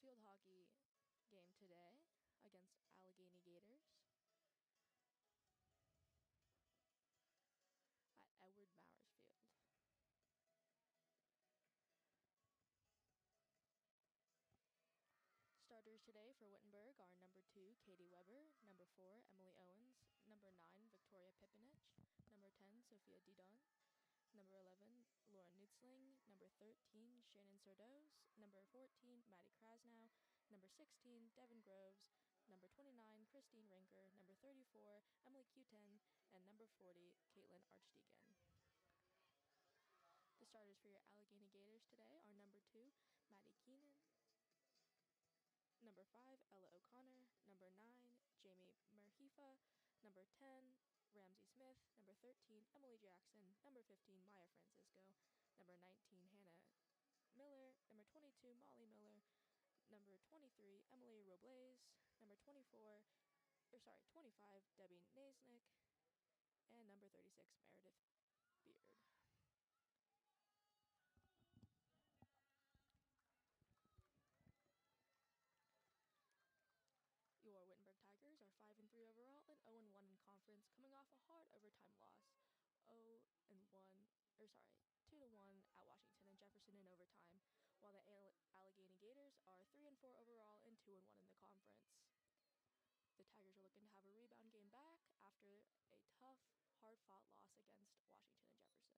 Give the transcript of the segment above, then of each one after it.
field hockey game today against Allegheny Gators at Edward Mowers Field. Starters today for Wittenberg are number 2, Katie Weber, number 4, Emily Owens, number 9, Victoria Pipinich, number 10, Sophia Didon, number 11, Lauren Nutzling, number 13, Shannon Sordos, number 14, Maddie Krasnow, number 16, Devin Groves, number 29, Christine Rinker, number 34, Emily Q10, and number 40, Caitlin Archdeacon. The starters for your Allegheny Gators today are number 2, Maddie Keenan, number 5, Ella O'Connor, number 9, Jamie Merhifa, number 10, Ramsey Smith, number 13, Emily Jackson, number 15, Maya Francisco, number 19, Hannah Miller, number 22, Molly Miller, number 23, Emily Robles, number 25, Debbie Naisnick, and number 36, Meredith Beard. Your Wittenberg Tigers are 5-3 overall and 0-1 in conference, coming off a hard overtime loss, 2-1 at Washington and Jefferson in overtime, while the Allegheny Gators are 3-4 overall and 2-1 in the conference. The Tigers are looking to have a rebound game back after a tough, hard-fought loss against Washington and Jefferson.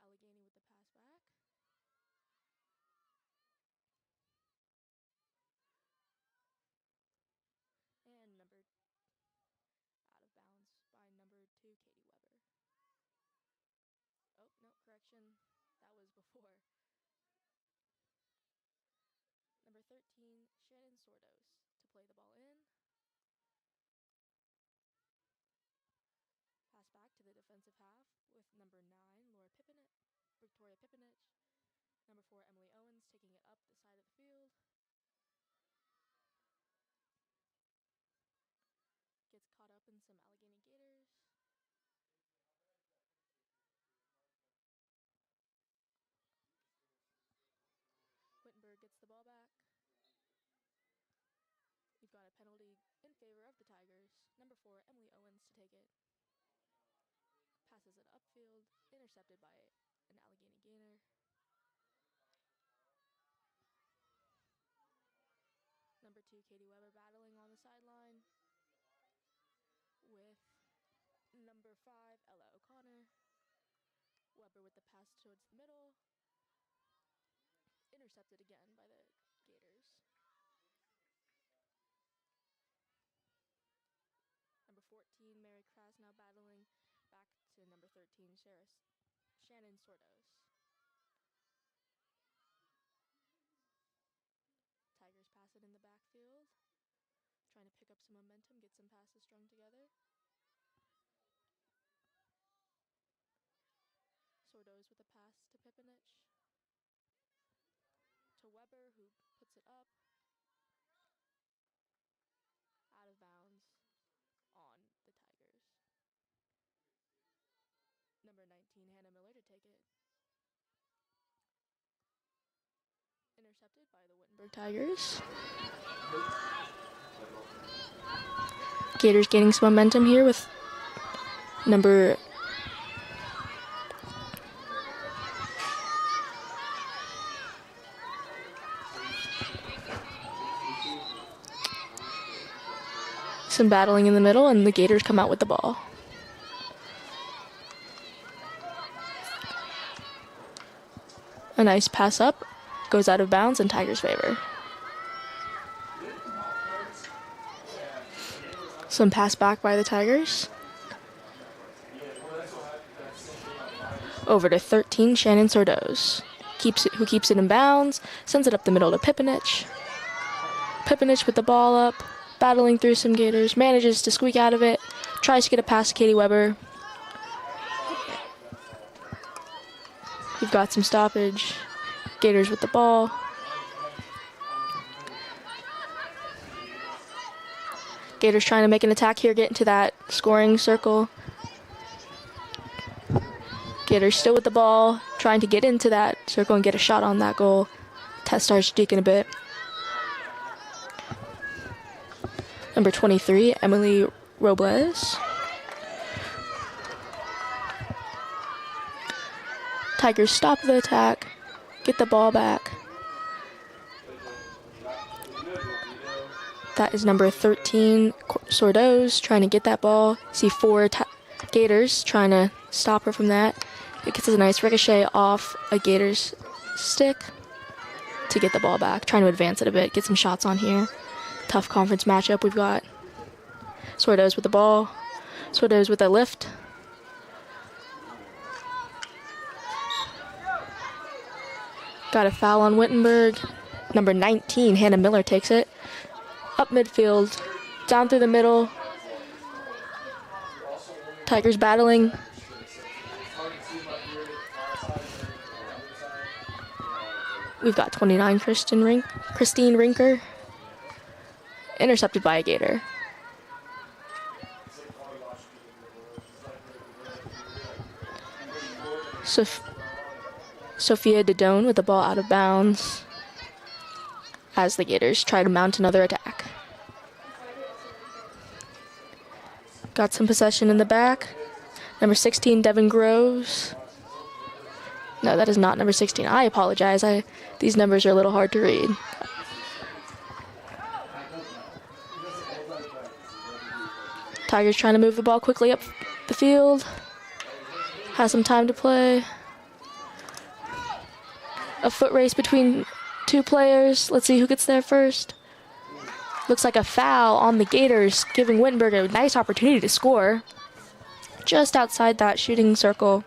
Allegheny with the pass back. And out of bounds by number 2, Katie Weber. Oh, no, correction. That was before. Number 13, Shannon Sordos to play the ball in. Pass back to the defensive half with number 9, Victoria Pipinich. Number 4, Emily Owens taking it up the side of the field. Gets caught up in some Allegheny Gators. Wittenberg gets the ball back. We've got a penalty in favor of the Tigers. Number 4, Emily Owens to take it. Passes it upfield, intercepted by an Allegheny Gator. Number 2, Katie Weber battling on the sideline with number 5, Ella O'Connor. Weber with the pass towards the middle. Intercepted again by the Gators. Number 14, Mary Krasnow battling back to number 13, Shannon Sordos. Tigers pass it in the backfield, trying to pick up some momentum, get some passes strung together. Sordos with a pass to Pipinich. To Weber, who puts it up. Out of bounds on the Tigers. Number 19, Hannah Miller to take it. Intercepted by the Wittenberg Tigers. Gators gaining some momentum here with number some battling in the middle, and the Gators come out with the ball. A nice pass up, goes out of bounds in Tigers' favor. Some pass back by the Tigers. Over to 13, Shannon Sordos. Who keeps it in bounds, sends it up the middle to Pipinich. Pipinich with the ball up, battling through some Gators, manages to squeak out of it, tries to get a pass to Katie Weber. We've got some stoppage. Gators with the ball. Gators trying to make an attack here, get into that scoring circle. Gators still with the ball, trying to get into that circle and get a shot on that goal. Test starts deacon a bit. Number 23, Emily Robles. Tigers stop the attack, get the ball back. That is number 13, Sordos, trying to get that ball. See 4 Gators trying to stop her from that. It gets a nice ricochet off a Gator's stick to get the ball back. Trying to advance it a bit, get some shots on here. Tough conference matchup we've got. Sordos with the ball. Sordos with a lift. Got a foul on Wittenberg. Number 19, Hannah Miller takes it. Up midfield, down through the middle. Tigers battling. We've got 29, Christine Rinker. Intercepted by a Gator. Sophia Didone with the ball out of bounds as the Gators try to mount another attack. Got some possession in the back. Number 16, Devin Groves. No, that is not number 16. I apologize. These numbers are a little hard to read. Tigers trying to move the ball quickly up the field. Has some time to play. A foot race between 2 players. Let's see who gets there first. Looks like a foul on the Gators, giving Wittenberg a nice opportunity to score. Just outside that shooting circle.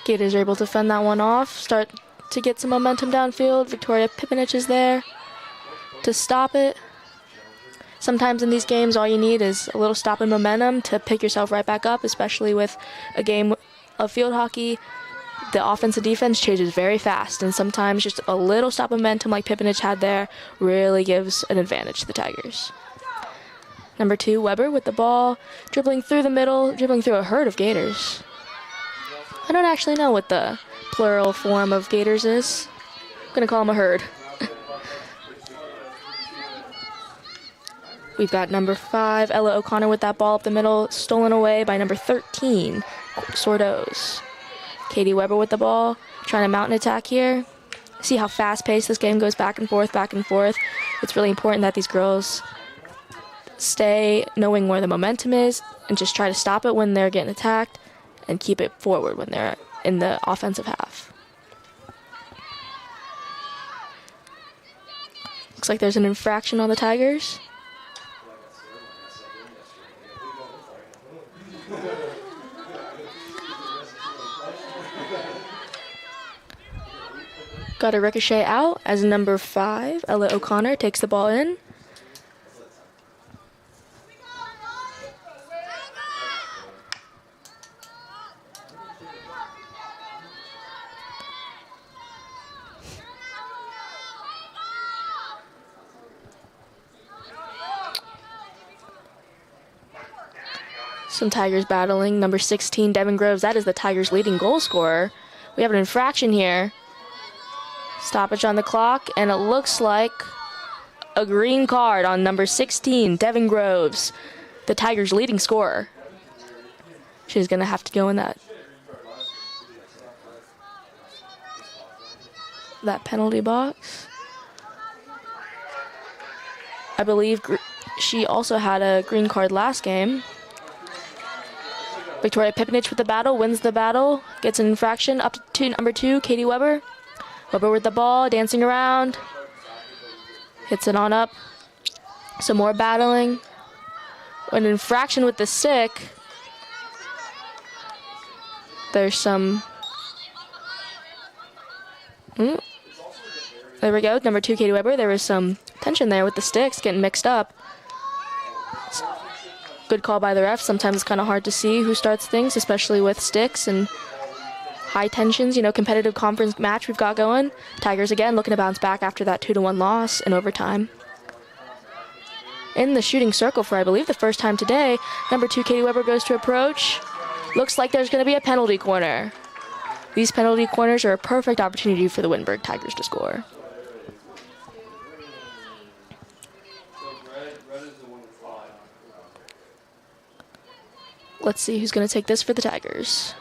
Gators are able to fend that one off, start to get some momentum downfield. Victoria Pipinich is there to stop it. Sometimes in these games, all you need is a little stop in momentum to pick yourself right back up, especially with a game of field hockey. The offense and defense changes very fast, and sometimes just a little stop momentum like Pipinich had there really gives an advantage to the Tigers. Number 2, Weber with the ball, dribbling through the middle, dribbling through a herd of Gators. I don't actually know what the plural form of Gators is. I'm going to call them a herd. We've got number 5, Ella O'Connor with that ball up the middle, stolen away by number 13, Sordos. Katie Weber with the ball, trying to mount an attack here. See how fast-paced this game goes, back and forth, back and forth. It's really important that these girls stay knowing where the momentum is and just try to stop it when they're getting attacked and keep it forward when they're in the offensive half. Looks like there's an infraction on the Tigers. Got a ricochet out as number 5, Ella O'Connor, takes the ball in. Some Tigers battling. Number 16, Devin Groves. That is the Tigers' leading goal scorer. We have an infraction here. Stoppage on the clock, and it looks like a green card on number 16, Devin Groves, the Tigers' leading scorer. She's going to have to go in that penalty box. I believe she also had a green card last game. Victoria Pipinich with the battle, wins the battle, gets an infraction up to number 2, Katie Weber. Weber with the ball, dancing around. Hits it on up. Some more battling. An infraction with the stick. There's some... There we go, number 2, Katie Weber. There was some tension there with the sticks getting mixed up. Good call by the ref. Sometimes it's kind of hard to see who starts things, especially with sticks and high tensions, competitive conference match we've got going. Tigers again looking to bounce back after that 2-1 loss in overtime. in the shooting circle for, I believe, the first time today. Number 2, Katie Weber, goes to approach. Looks like there's going to be a penalty corner. These penalty corners are a perfect opportunity for the Wittenberg Tigers to score. Let's see who's going to take this for the Tigers.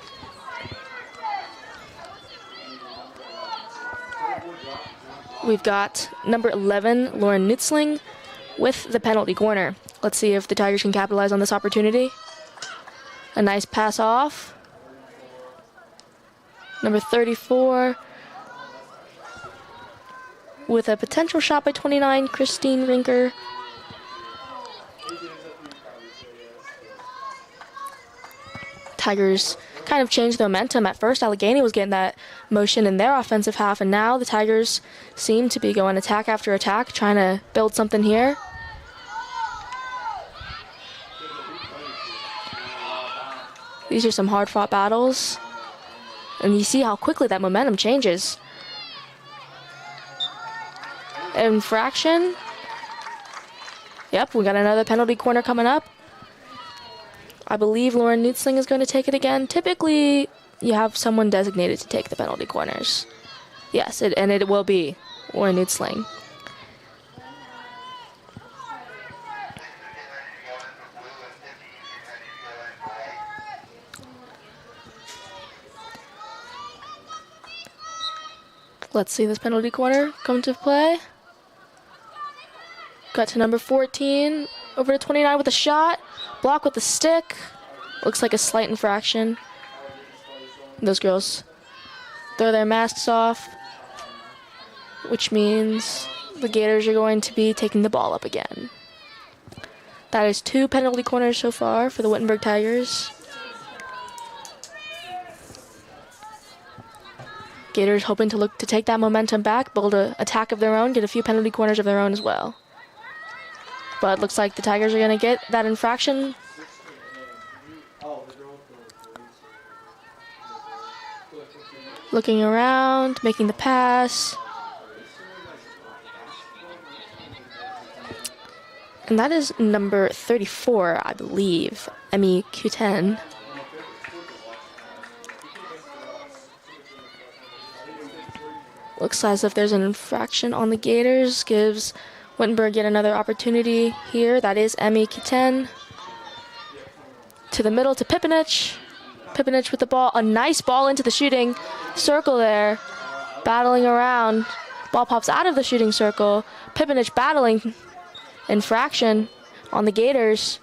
We've got number 11, Lauren Nutzling, with the penalty corner. Let's see if the Tigers can capitalize on this opportunity. A nice pass off. Number 34, with a potential shot by 29, Christine Rinker. Tigers kind of changed the momentum. At first, Allegheny was getting that motion in their offensive half, and now the Tigers seem to be going attack after attack, trying to build something here. These are some hard-fought battles, and you see how quickly that momentum changes. Infraction. Yep, we got another penalty corner coming up. I believe Lauren Nutzling is going to take it again. Typically, you have someone designated to take the penalty corners. Yes, and it will be Lauren Nutzling. Let's see this penalty corner come to play. Got to number 14, over to 29 with a shot. Block with the stick. Looks like a slight infraction. Those girls throw their masks off, which means the Gators are going to be taking the ball up again. That is 2 penalty corners so far for the Wittenberg Tigers. Gators hoping to look to take that momentum back, build an attack of their own, get a few penalty corners of their own as well. But looks like the Tigers are going to get that infraction. Looking around, making the pass. And that is number 34, I believe, Emmy Q10. Looks as if there's an infraction on the Gators. Gives Wittenberg yet another opportunity here. That is Emmy Q10. To the middle to Pipinich. Pipinich with the ball. A nice ball into the shooting circle there. Battling around. Ball pops out of the shooting circle. Pipinich battling. Infraction on the Gators.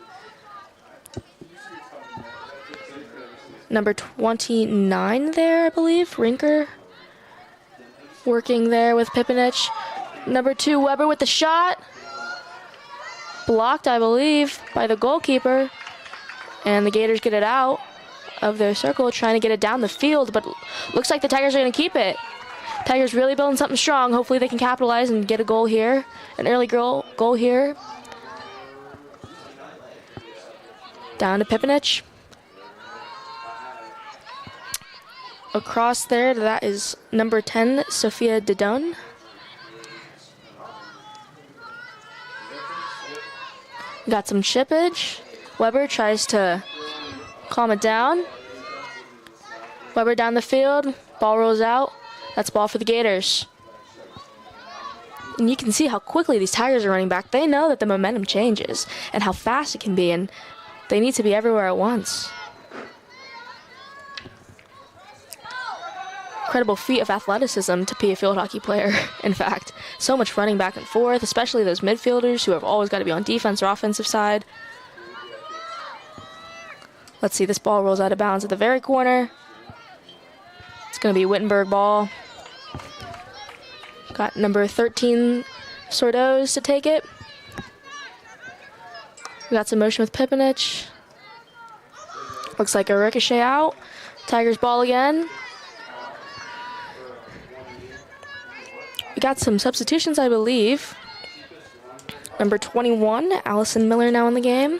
Number 29 there, I believe. Rinker. Working there with Pipinich. Number 2, Weber with the shot. Blocked, I believe, by the goalkeeper. And the Gators get it out of their circle, trying to get it down the field, but looks like the Tigers are going to keep it. Tigers really building something strong. Hopefully they can capitalize and get a goal here. An early goal here. Down to Pipinich. Across there, that is number 10, Sophia Didon. Got some chippage. Weber tries to calm it down. Weber down the field. Ball rolls out. That's ball for the Gators. And you can see how quickly these Tigers are running back. They know that the momentum changes and how fast it can be, and they need to be everywhere at once. Incredible feat of athleticism to be a field hockey player, in fact. So much running back and forth, especially those midfielders who have always got to be on defense or offensive side. Let's see, this ball rolls out of bounds at the very corner. It's going to be a Wittenberg ball. Got number 13, Sordos, to take it. We got some motion with Pipinich. Looks like a ricochet out. Tigers ball again. We got some substitutions, I believe. Number 21, Allison Miller now in the game.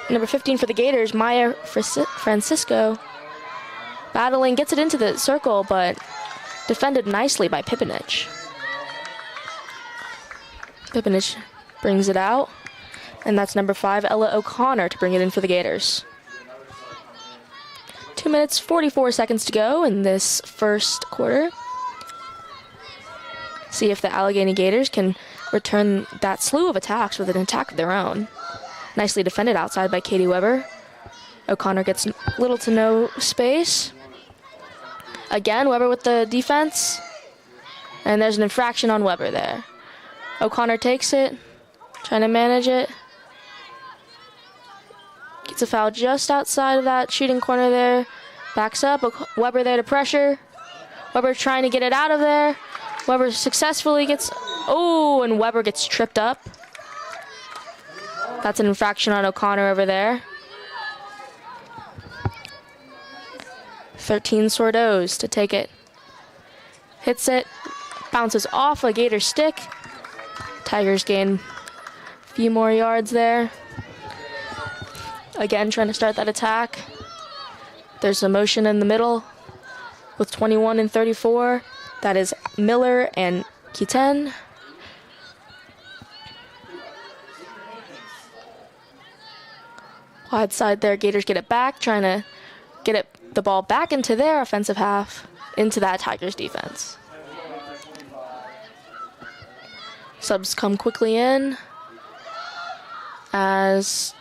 Number 15 for the Gators, Maya Francisco. Battling, gets it into the circle, but defended nicely by Pipinich. Pipinich brings it out. And that's number 5, Ella O'Connor, to bring it in for the Gators. 2 minutes, 44 seconds to go in this first quarter. See if the Allegheny Gators can return that slew of attacks with an attack of their own. Nicely defended outside by Katie Weber. O'Connor gets little to no space. Again, Weber with the defense. And there's an infraction on Weber there. O'Connor takes it, trying to manage it. Gets a foul just outside of that shooting corner there. Backs up, Weber there to pressure. Weber trying to get it out of there. Weber successfully gets, and Weber gets tripped up. That's an infraction on O'Connor over there. 13 Sordos to take it. Hits it, bounces off a Gator stick. Tigers gain a few more yards there. Again, trying to start that attack. There's a motion in the middle with 21 and 34. That is Miller and Kiten. Wide side there, Gators get it back, trying to get the ball back into their offensive half, into that Tigers defense. Subs come quickly in as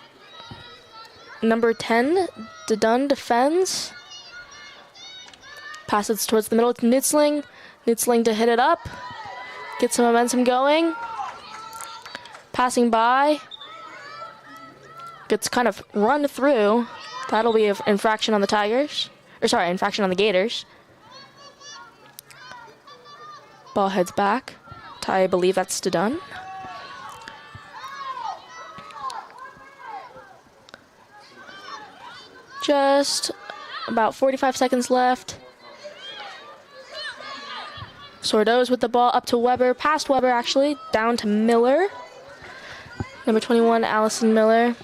number 10, Dedun, defends. Passes towards the middle to Nutzling. Nutzling to hit it up. Get some momentum going. Passing by. Gets kind of run through. That'll be an infraction on the Tigers. Infraction on the Gators. Ball heads back. I believe that's Dedun. Just about 45 seconds left. Sordos with the ball up to Weber, past Weber actually, down to Miller. Number 21, Allison Miller,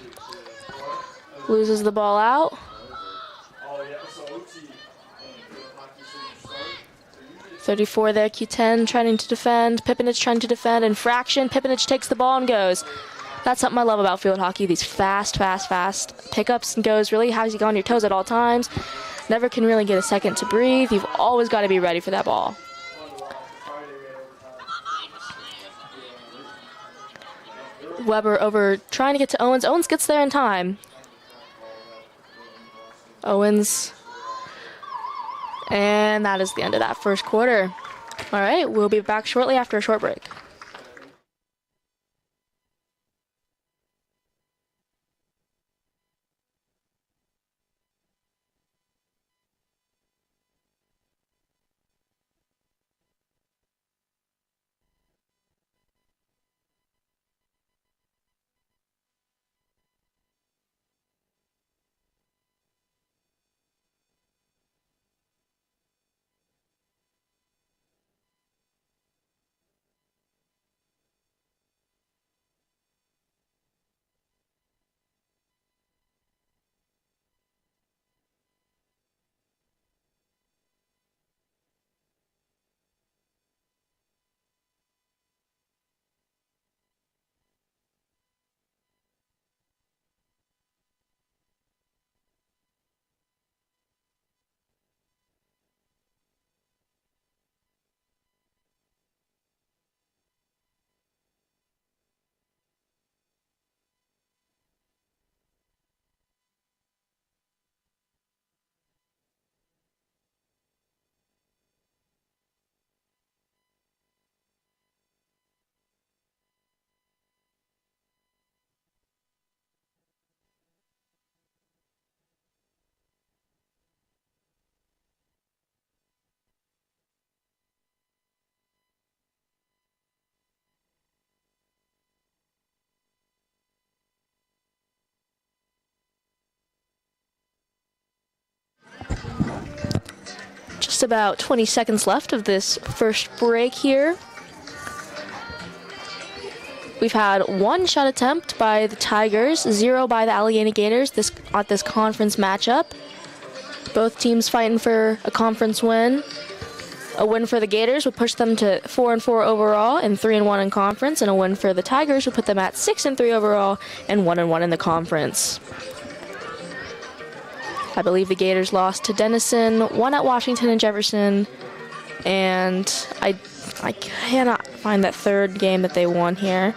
loses the ball out. 34 there, Q10 trying to defend, Pipinich trying to defend, infraction, Pipinich takes the ball and goes. That's something I love about field hockey, these fast pickups and goes, really has you on your toes at all times. Never can really get a second to breathe. You've always got to be ready for that ball. Weber over trying to get to Owens. Owens gets there in time. Owens. And that is the end of that first quarter. All right, we'll be back shortly after a short break. Just about 20 seconds left of this first break here. We've had one shot attempt by the Tigers, 0 by the Allegheny Gators at this conference matchup. Both teams fighting for a conference win. A win for the Gators would push them to 4-4 overall and 3-1 in conference, and a win for the Tigers would put them at 6-3 overall and 1-1 in the conference. I believe the Gators lost to Denison, won at Washington and Jefferson, and I cannot find that third game that they won here.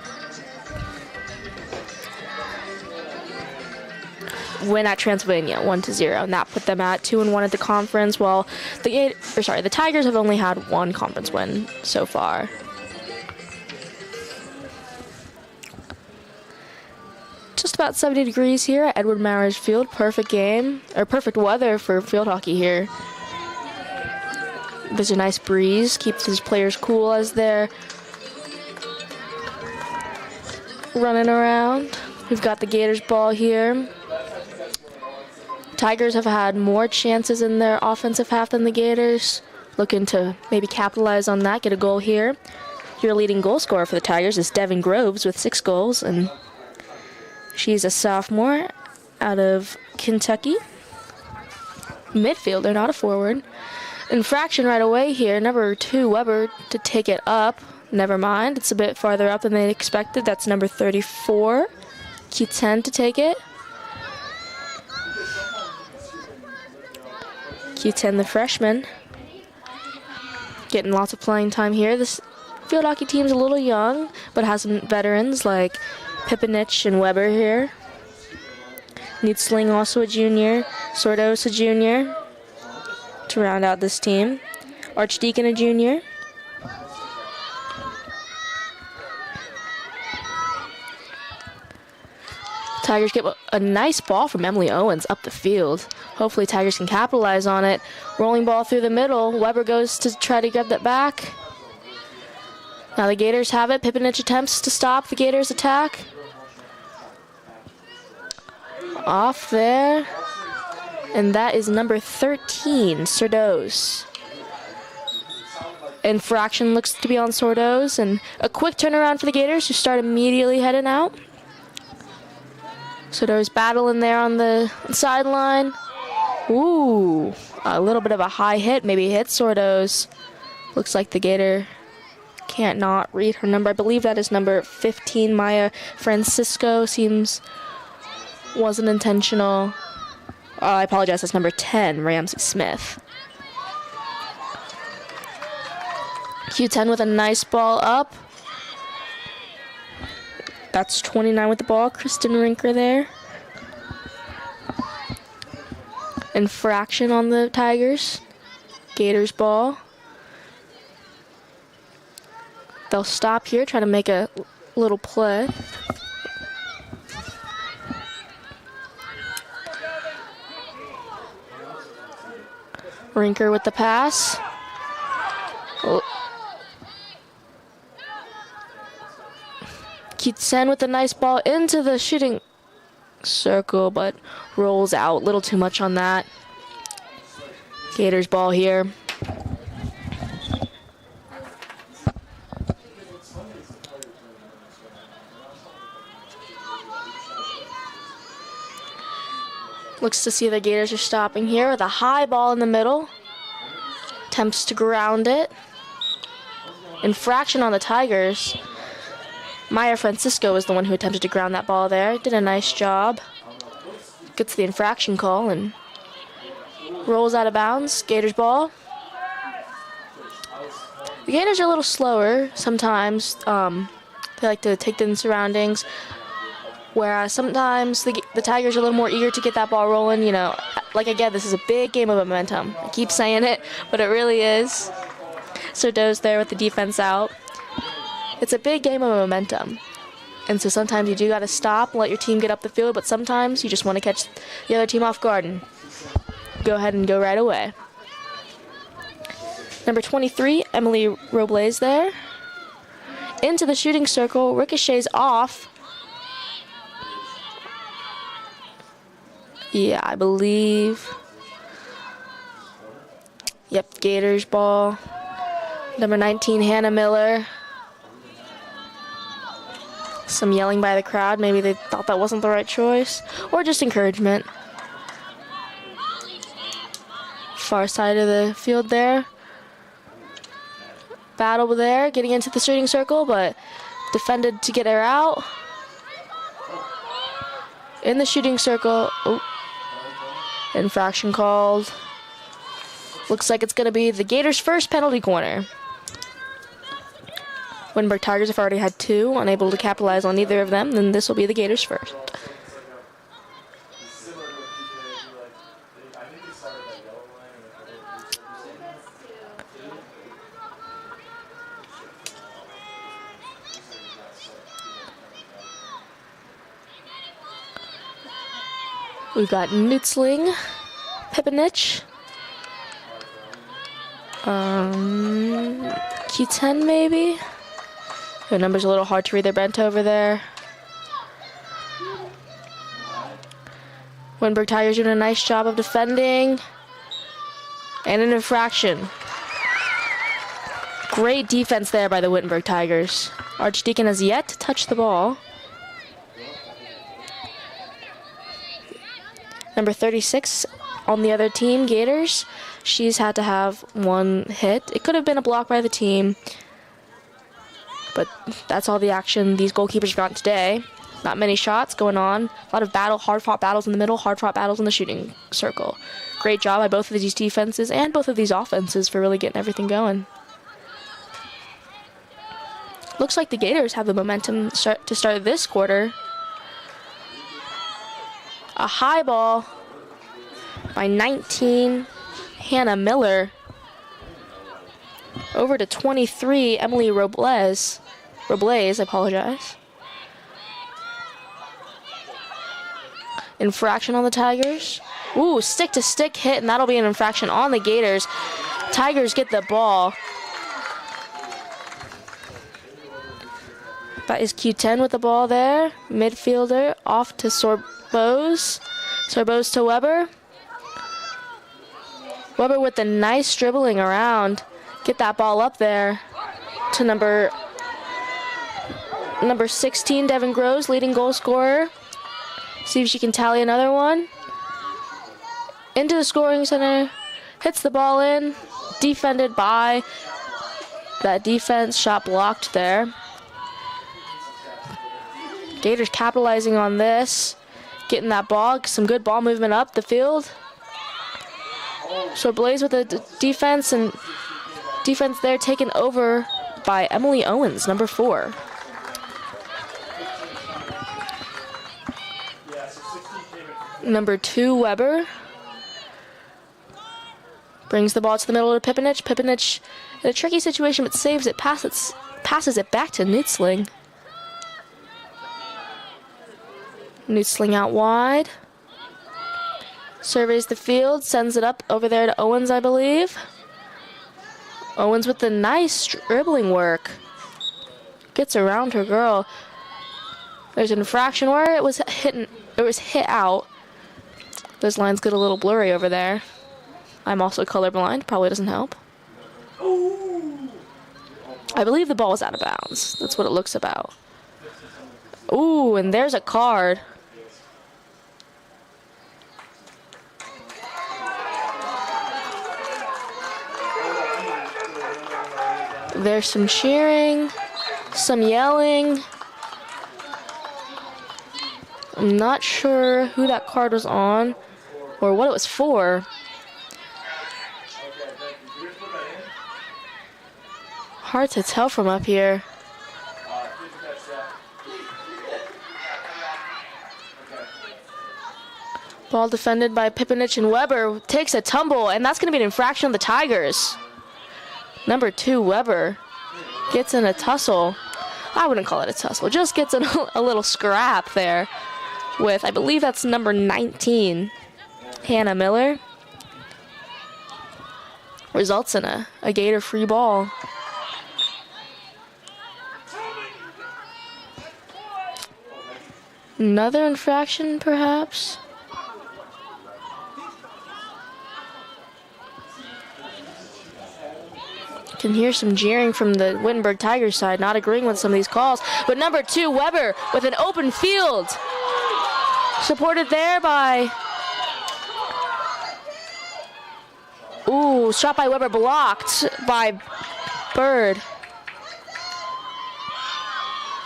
Win at Transylvania, 1-0, and that put them at 2-1 at the conference. While the Tigers have only had one conference win so far. Just about 70 degrees here at Edward Mowers Field. Perfect weather for field hockey here. There's a nice breeze, keeps these players cool as they're running around. We've got the Gators ball here. Tigers have had more chances in their offensive half than the Gators. Looking to maybe capitalize on that, get a goal here. Your leading goal scorer for the Tigers is Devin Groves with 6 goals, and she's a sophomore out of Kentucky. Midfielder, not a forward. Infraction right away here. Number 2, Weber, to take it up. Never mind, it's a bit farther up than they expected. That's number 34, Q10, to take it. Q10, the freshman, getting lots of playing time here. This field hockey team's a little young, but has some veterans like Pipinich and Weber here. Needsling, also a junior. Sordos, a junior, to round out this team. Archdeacon, a junior. Tigers get a nice ball from Emily Owens up the field. Hopefully Tigers can capitalize on it. Rolling ball through the middle. Weber goes to try to get that back. Now the Gators have it. Pipinich attempts to stop the Gators' attack. Off there. And that is number 13, Sordos. Infraction looks to be on Sordos. And a quick turnaround for the Gators, who start immediately heading out. Sordos battling there on the sideline. Ooh, a little bit of a high hit, maybe hit Sordos. Looks like the Gator can't not read her number. I believe that is number 15, Maya Francisco. Seems wasn't intentional. I apologize, that's number 10, Ramsey Smith. Q10 with a nice ball up. That's 29 with the ball, Kristen Rinker there. Infraction on the Tigers. Gators ball. They'll stop here, try to make a little play. Rinker with the pass. Kitsen with a nice ball into the shooting circle, but rolls out. Little too much on that. Gators ball here. Looks to see the Gators are stopping here with a high ball in the middle. Attempts to ground it. Infraction on the Tigers. Maya Francisco was the one who attempted to ground that ball there. Did a nice job. Gets the infraction call and rolls out of bounds. Gators ball. The Gators are a little slower sometimes. They like to take in surroundings. Whereas sometimes the Tigers are a little more eager to get that ball rolling. You know, like again, this is a big game of momentum. I keep saying it, but it really is. Sordos there with the defense out. It's a big game of momentum. And so sometimes you do got to stop and let your team get up the field, but sometimes you just want to catch the other team off guard and go ahead and go right away. Number 23, Emily Robles there. Into the shooting circle, ricochets off. Yeah, I believe. Yep, Gators ball. Number 19, Hannah Miller. Some yelling by the crowd. Maybe they thought that wasn't the right choice. Or just encouragement. Far side of the field there. battle there, getting into the shooting circle, but defended to get her out. In the shooting circle. Oh. Infraction called. Looks like it's going to be the Gators' first penalty corner. Wittenberg Tigers have already had 2, unable to capitalize on either of them, then this will be the Gators' first. We've got Nutzling, Pipinich, Q10 maybe? The number's a little hard to read, they're bent over there. Wittenberg Tigers doing a nice job of defending. And an infraction. Great defense there by the Wittenberg Tigers. Archdeacon has yet to touch the ball. Number 36 on the other team, Gators. She's had to have 1 hit. It could have been a block by the team, but that's all the action these goalkeepers have gotten today. Not many shots going on. A lot of hard-fought battles in the middle, hard-fought battles in the shooting circle. Great job by both of these defenses and both of these offenses for really getting everything going. Looks like the Gators have the momentum to start this quarter. A high ball by 19, Hannah Miller. Over to 23, Emily Robles, I apologize. Infraction on the Tigers. Ooh, stick-to-stick hit, and that'll be an infraction on the Gators. Tigers get the ball. That is Q10 with the ball there. Midfielder off to Sorbose. Sorbose to Weber. Weber with the nice dribbling around. Get that ball up there to number 16, Devin Groves, leading goal scorer. See if she can tally another one. Into the scoring center. Hits the ball in. Defended by that defense. Shot blocked there. Gators capitalizing on this. Getting that ball. Some good ball movement up the field. So Blaze with the defense, and defense there taken over by Emily Owens, number 4. Number 2, Weber. Brings the ball to the middle of Pipinich. Pipinich in a tricky situation, but saves it, passes it back to Nutzling. Nutzling out wide. Surveys the field, sends it up over there to Owens, I believe. Owens with the nice dribbling work. Gets around her girl. There's an infraction where it was hit out. Those lines get a little blurry over there. I'm also colorblind, probably doesn't help. I believe the ball is out of bounds. That's what it looks about. Ooh, and there's a card. There's some cheering, some yelling. I'm not sure who that card was on or what it was for. Hard to tell from up here. Ball defended by Pipinich, and Weber takes a tumble, and that's going to be an infraction on the Tigers. Number 2, Weber, gets in a tussle. I wouldn't call it a tussle, just gets in a little scrap there with, I believe that's number 19, Hannah Miller. Results in a Gator free ball. Another infraction, perhaps? Can hear some jeering from the Wittenberg Tigers side, not agreeing with some of these calls. But number 2, Weber, with an open field. Supported there by... Ooh, shot by Weber blocked by Bird.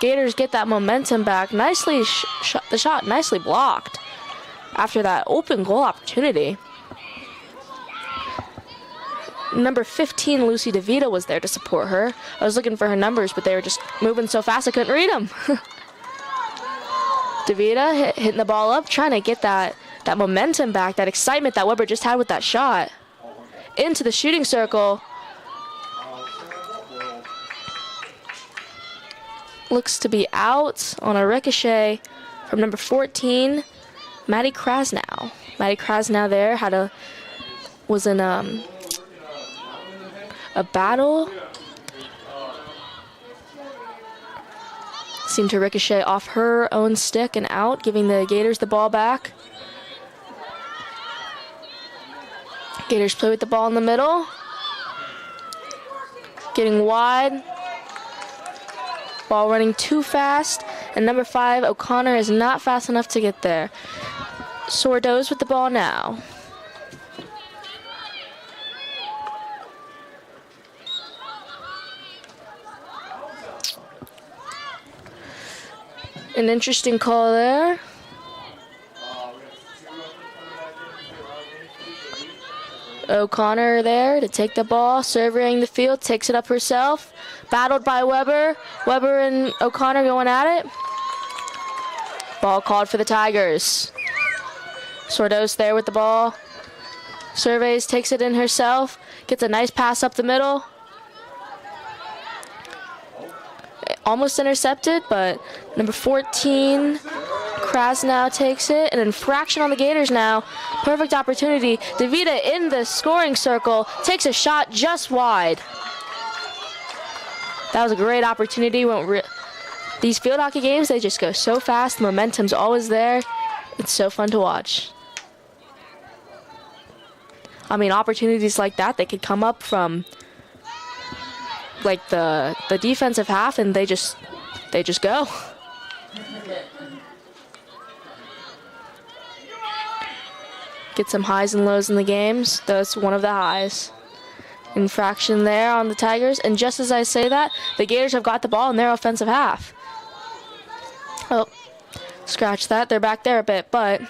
Gators get that momentum back. Nicely the shot nicely blocked after that open goal opportunity. Number 15, Lucy DeVita, was there to support her. I was looking for her numbers, but they were just moving so fast I couldn't read them. DeVita hitting the ball up, trying to get that momentum back, that excitement that Weber just had with that shot. Into the shooting circle. Looks to be out on a ricochet from number 14, Maddie Krasnow. Maddie Krasnow there was in a battle. Seemed to ricochet off her own stick and out, giving the Gators the ball back. Gators play with the ball in the middle. Getting wide. Ball running too fast. And number 5, O'Connor, is not fast enough to get there. Sordos with the ball now. An interesting call there. O'Connor there to take the ball, surveying the field, takes it up herself. Battled by Weber. Weber and O'Connor going at it. Ball called for the Tigers. Sordos there with the ball. Surveys, takes it in herself. Gets a nice pass up the middle. Almost intercepted, but number 14, Krasnow, takes it. An infraction on the Gators now. Perfect opportunity. DeVita in the scoring circle. Takes a shot just wide. That was a great opportunity. These field hockey games, they just go so fast. The momentum's always there. It's so fun to watch. I mean, opportunities like that, they could come up from like the defensive half, and they just go. Get some highs and lows in the games. That's one of the highs. Infraction there on the Tigers, and just as I say that, the Gators have got the ball in their offensive half. Oh, scratch that. They're back there a bit, but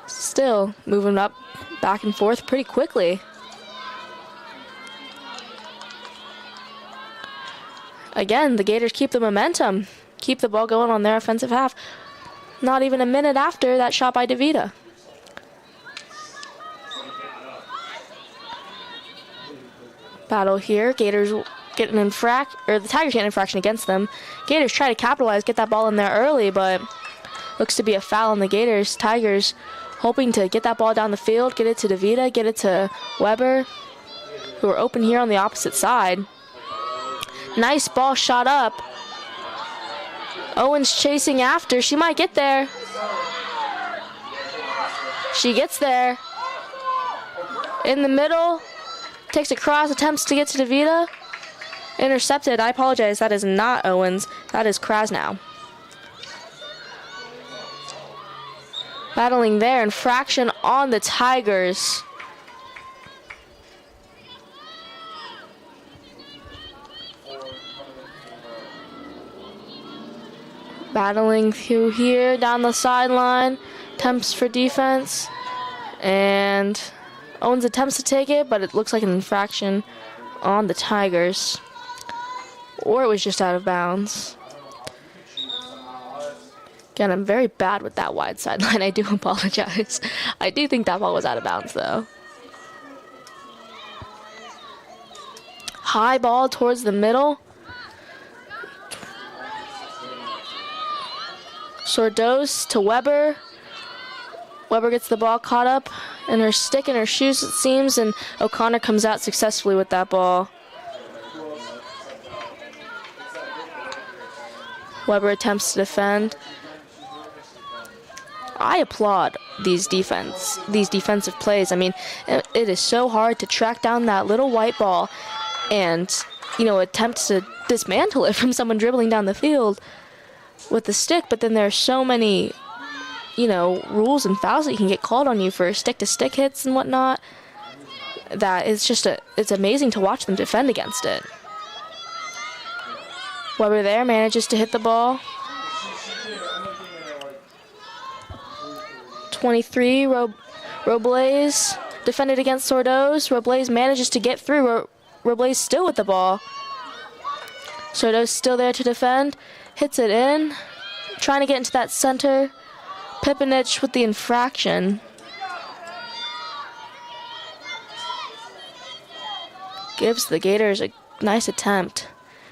still moving up back and forth pretty quickly. Again, the Gators keep the momentum, keep the ball going on their offensive half. Not even a minute after that shot by DeVita. Battle here. Gators get an the Tigers get an infraction against them. Gators try to capitalize, get that ball in there early, but looks to be a foul on the Gators. Tigers hoping to get that ball down the field, get it to DeVita, get it to Weber, who are open here on the opposite side. Nice ball shot up. Owens chasing after. She might get there. She gets there. In the middle. Takes a cross, attempts to get to DeVita. Intercepted. I apologize. That is not Owens. That is Krasnow. Battling there. Infraction on the Tigers. Battling through here, down the sideline. Attempts for defense. And Owens attempts to take it, but it looks like an infraction on the Tigers. Or it was just out of bounds. Again, I'm very bad with that wide sideline. I do apologize. I do think that ball was out of bounds, though. High ball towards the middle. Sordos to Weber. Weber gets the ball caught up in her stick and her shoes, it seems, and O'Connor comes out successfully with that ball. Weber attempts to defend. I applaud these defensive plays. I mean, it is so hard to track down that little white ball and, attempt to dismantle it from someone dribbling down the field with the stick, but then there are so many, rules and fouls that you can get called on you for stick-to-stick hits and whatnot. that it's amazing to watch them defend against it. Weber there manages to hit the ball. 23, Robles defended against Sordos. Robles manages to get through. Robles still with the ball. Sordos still there to defend. Hits it in. Trying to get into that center. Pipinich with the infraction. Gives the Gators a nice attempt.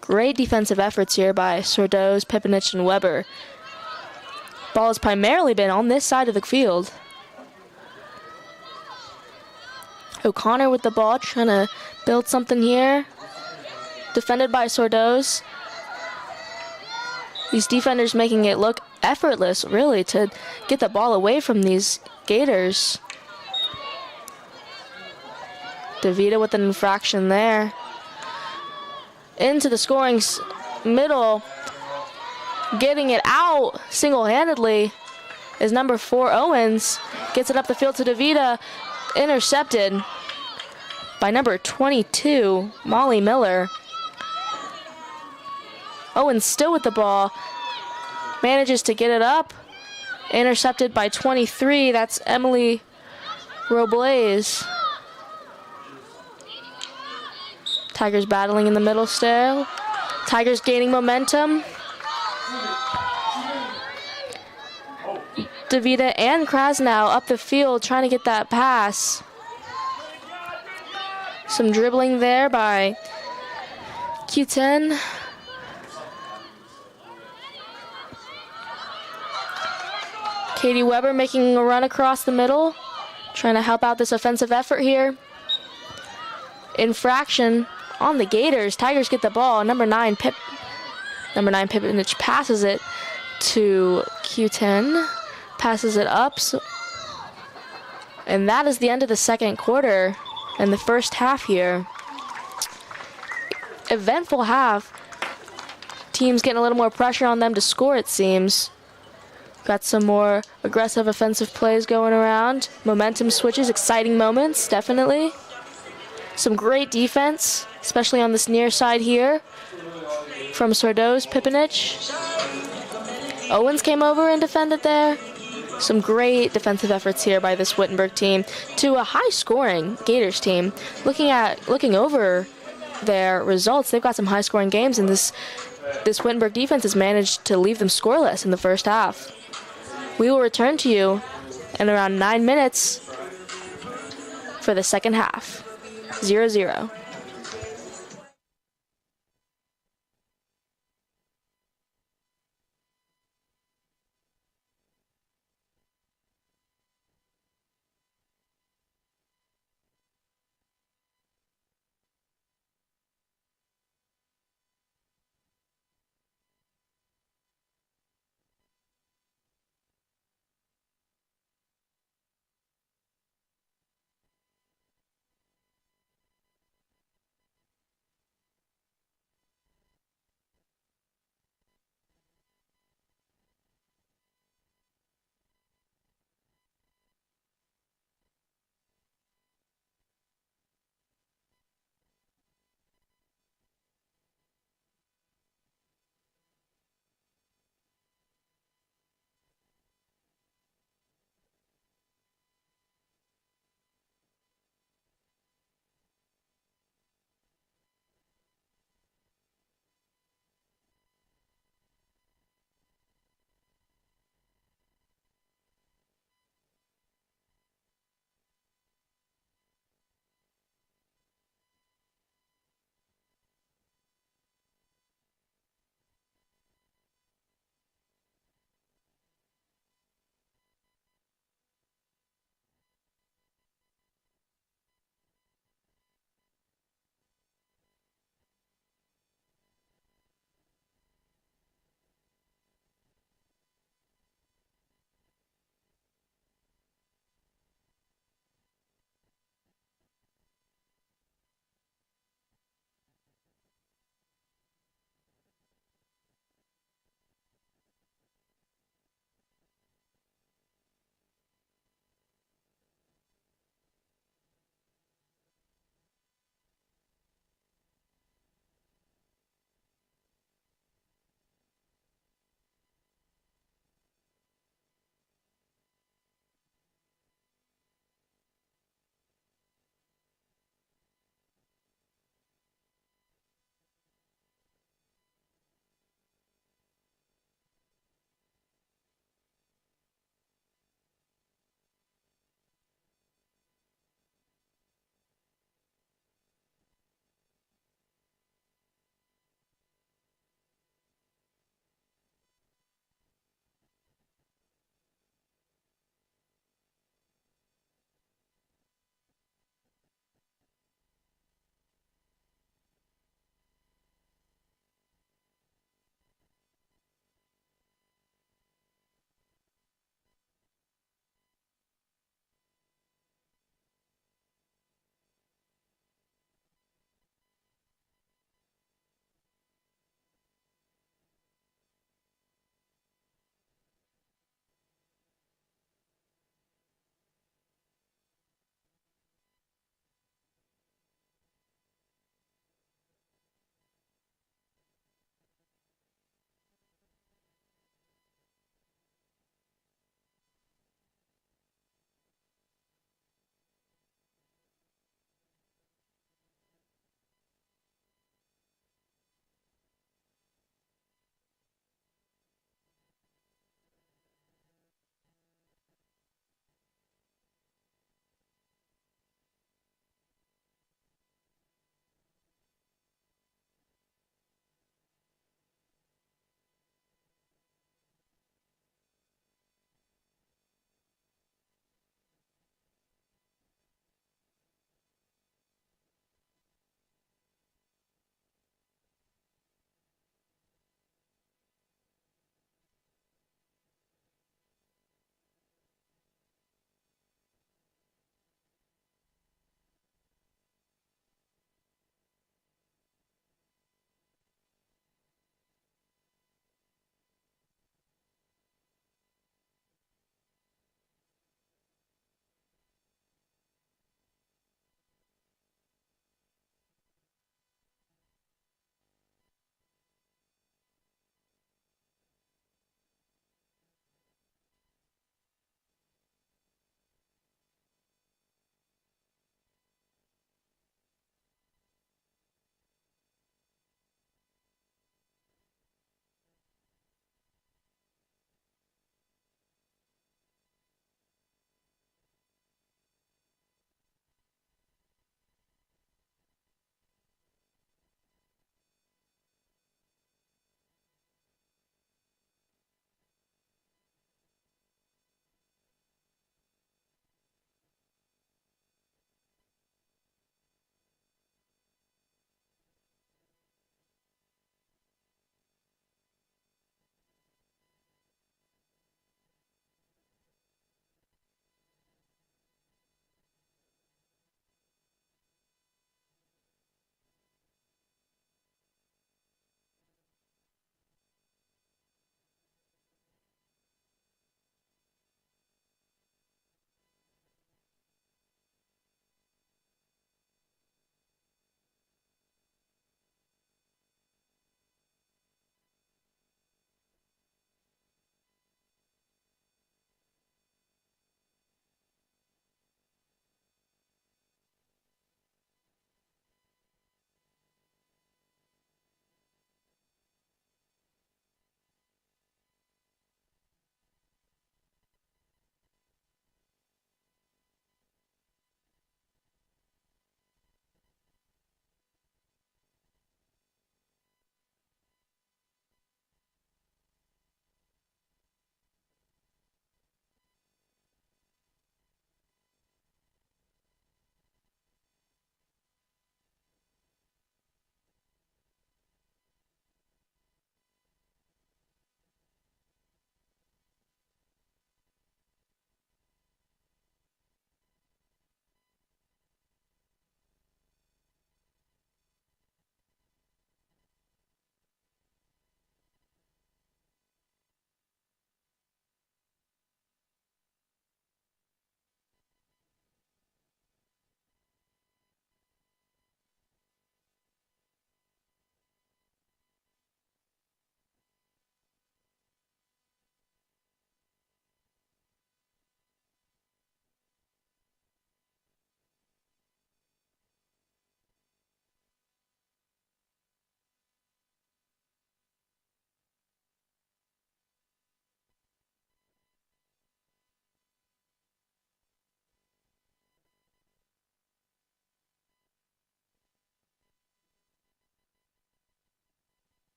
Great defensive efforts here by Sordos, Pipinich, and Weber. Ball has primarily been on this side of the field. O'Connor with the ball, trying to build something here. Defended by Sordos. These defenders making it look effortless, really, to get the ball away from these Gators. DeVita with an infraction there. Into the scoring middle. Getting it out single-handedly is number 4, Owens. Gets it up the field to DeVita. Intercepted by number 22, Molly Miller. Owens still with the ball. Manages to get it up. Intercepted by 23. That's Emily Robles. Tigers battling in the middle still. Tigers gaining momentum. DeVita and Krasnow up the field trying to get that pass. Some dribbling there by Q10. Katie Weber making a run across the middle, trying to help out this offensive effort here. Infraction on the Gators. Tigers get the ball. Number 9 Pipinich passes it to Q10. Passes it up. And that is the end of the second quarter and the first half here. Eventful half. Teams getting a little more pressure on them to score, it seems. Got some more aggressive offensive plays going around. Momentum switches, exciting moments, definitely. Some great defense, especially on this near side here. From Sordos, Pipinich. Owens came over and defended there. Some great defensive efforts here by this Wittenberg team to a high-scoring Gators team. Looking over their results, they've got some high-scoring games, and this Wittenberg defense has managed to leave them scoreless in the first half. We will return to you in around 9 minutes for the second half. 0-0.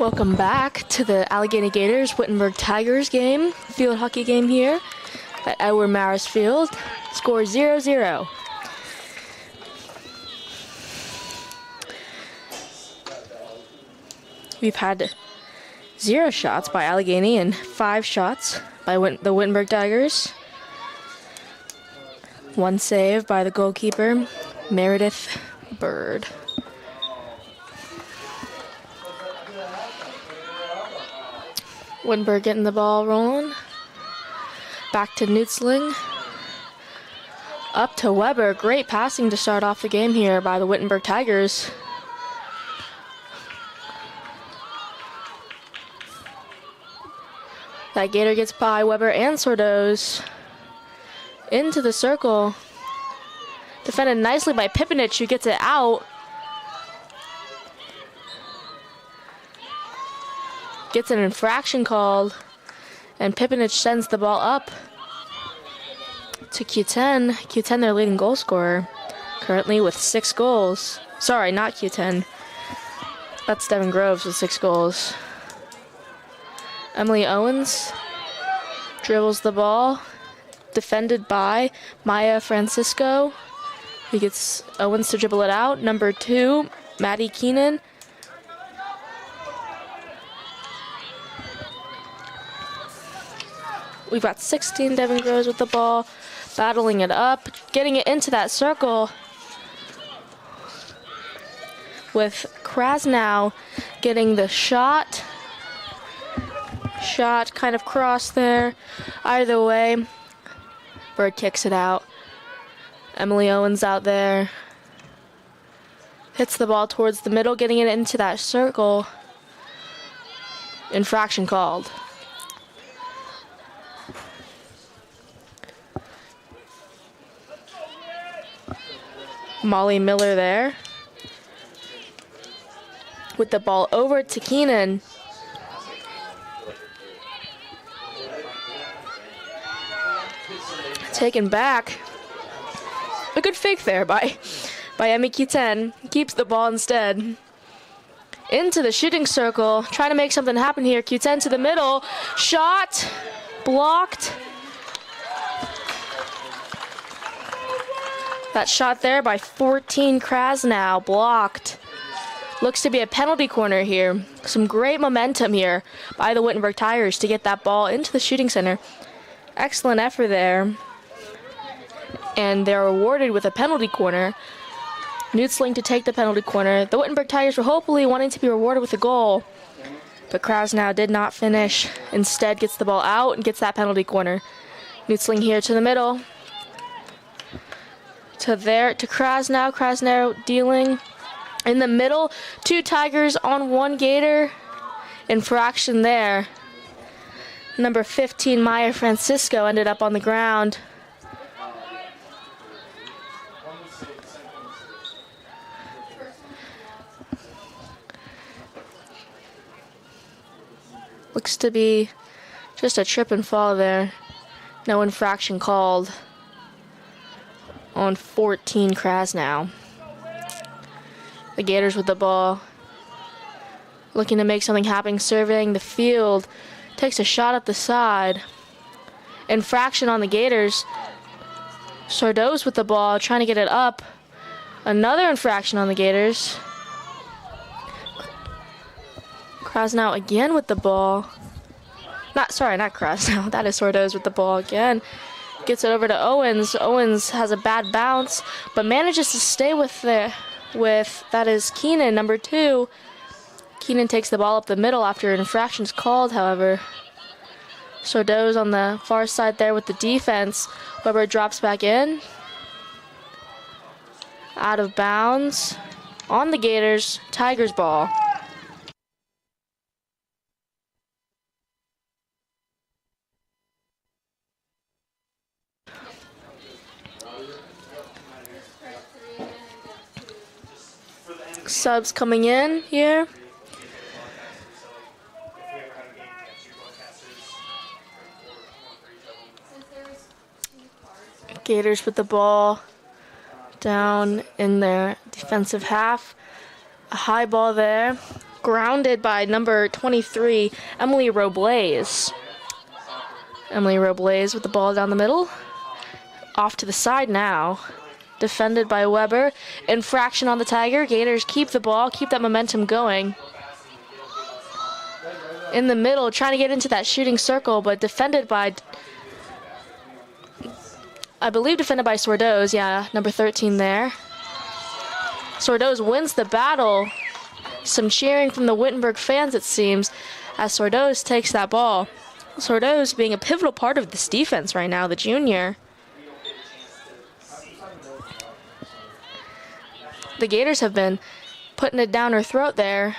Welcome back to the Allegheny Gators Wittenberg Tigers game, field hockey game here at Edward Maris Field. Score 0-0. We've had 0 shots by Allegheny and 5 shots by the Wittenberg Tigers. 1 save by the goalkeeper, Meredith Bird. Wittenberg getting the ball rolling. Back to Nutzling. Up to Weber. Great passing to start off the game here by the Wittenberg Tigers. That Gator gets by Weber and Sordos. Into the circle. Defended nicely by Pipinich, who gets it out. Gets an infraction called, and Pipinich sends the ball up to Q10. Q10, their leading goal scorer, currently with 6 goals. Sorry, not Q10. That's Devin Groves with 6 goals. Emily Owens dribbles the ball, defended by Maya Francisco. He gets Owens to dribble it out. Number 2, Maddie Keenan. We've got 16 Devin Groves with the ball, battling it up, getting it into that circle with Krasnow getting the shot. Shot kind of crossed there. Either way, Bird kicks it out. Emily Owens out there. Hits the ball towards the middle, getting it into that circle. Infraction called. Molly Miller there. With the ball over to Keenan. Taken back. A good fake there by Emmy Q10. Keeps the ball instead. Into the shooting circle. Trying to make something happen here. Q10 to the middle. Shot. Blocked. That shot there by 14 Krasnow, blocked. Looks to be a penalty corner here. Some great momentum here by the Wittenberg Tigers to get that ball into the shooting center. Excellent effort there. And they're rewarded with a penalty corner. Nutzling to take the penalty corner. The Wittenberg Tigers were hopefully wanting to be rewarded with a goal, but Krasnow did not finish. Instead gets the ball out and gets that penalty corner. Nutzling here to the middle. To Krasnow. Krasnow dealing in the middle. 2 Tigers on 1 Gator. Infraction there. Number 15, Maya Francisco, ended up on the ground. Looks to be just a trip and fall there. No infraction called on 14 Krasnow. The Gators with the ball. Looking to make something happen, surveying the field. Takes a shot at the side. Infraction on the Gators. Sordos with the ball, trying to get it up. Another infraction on the Gators. Krasnow again with the ball. Not Krasnow. That is Sordos with the ball again. Gets it over to Owens. Owens has a bad bounce, but manages to stay with that is Keenan, number 2. Keenan takes the ball up the middle after an infraction is called, however. Sordos on the far side there with the defense. Weber drops back in. Out of bounds. On the Gators. Tigers ball. Subs coming in here. Gators with the ball down in their defensive half. A high ball there Grounded by number 23, Emily Robles. Emily Robles with the ball down the middle. Off to the side now. Defended by Weber. Infraction on the Tiger. Gators keep the ball, keep that momentum going. In the middle, trying to get into that shooting circle, but defended by, I believe defended by Sordos. Yeah, number 13 there. Sordos wins the battle. Some cheering from the Wittenberg fans, it seems, as Sordos takes that ball. Sordos being a pivotal part of this defense right now, the junior. The Gators have been putting it down her throat there.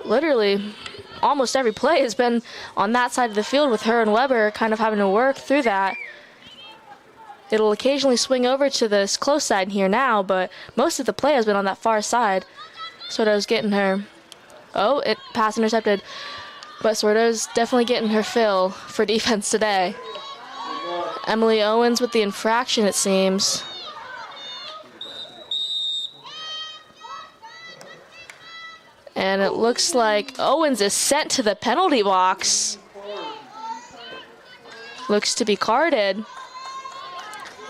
Literally, almost every play has been on that side of the field with her and Weber kind of having to work through that. It'll occasionally swing over to this close side here now, but most of the play has been on that far side. Sordo's getting her. Oh, pass intercepted. But Sordo's definitely getting her fill for defense today. Emily Owens with the infraction, it seems. And it looks like Owens is sent to the penalty box. Looks to be carded.